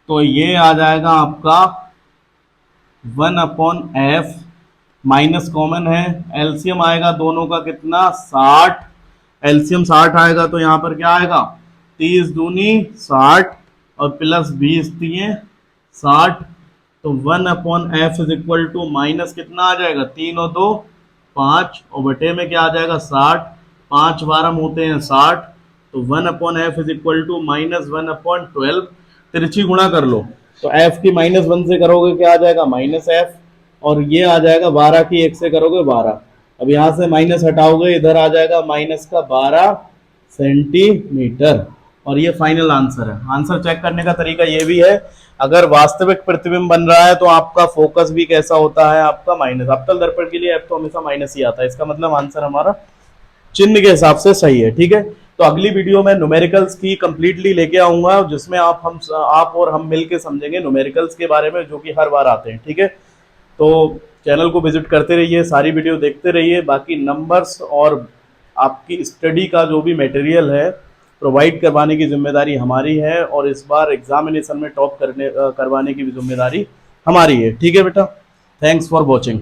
तो ये आ जाएगा आपका 1/f, माइनस कॉमन है, एलसीएम आएगा दोनों का कितना, 60, एलसीएम 60 आएगा तो यहाँ पर क्या आएगा, 30 दूनी 60, और प्लस 20 3 60, तो 1/f is equal to minus कितना आ जाएगा, 3 और 2 5 और बटे में क्या आ जाएगा 60, 5 12 होते हैं 60, तो 1/f इज इक्वल टू -1/12। तिरछी गुणा कर लो तो f की -1 से करोगे क्या आ जाएगा -f, और ये आ जाएगा 12 की 1 से करोगे 12। अब यहाँ से माइनस हटाओगे इधर आ जाएगा -12 सेंटीमीटर। और ये फाइनल आंसर है। आंसर चेक करने का तरीका ये भी है, अगर वास्तविक प्रतिबिंब बन रहा है तो आपका फोकस भी कैसा होता है, आपका माइनस। अवतल दर्पण के लिए एफ तो हमेशा माइनस ही आता है, इसका मतलब आंसर हमारा चिन्ह के हिसाब से सही है। ठीक है, तो अगली वीडियो में न्यूमेरिकल्स की कंप्लीटली लेके आऊंगा, जिसमें आप और हम मिलके समझेंगे न्यूमेरिकल्स के बारे में, जो कि हर बार आते हैं। ठीक है, तो चैनल को विजिट करते रहिए, सारी वीडियो देखते रहिए। बाकी नंबर्स और आपकी स्टडी का जो भी मटेरियल है प्रोवाइड करवाने की जिम्मेदारी हमारी है, और इस बार एग्जामिनेशन में टॉप करवाने की भी जिम्मेदारी हमारी है। ठीक है बेटा, थैंक्स फॉर वॉचिंग।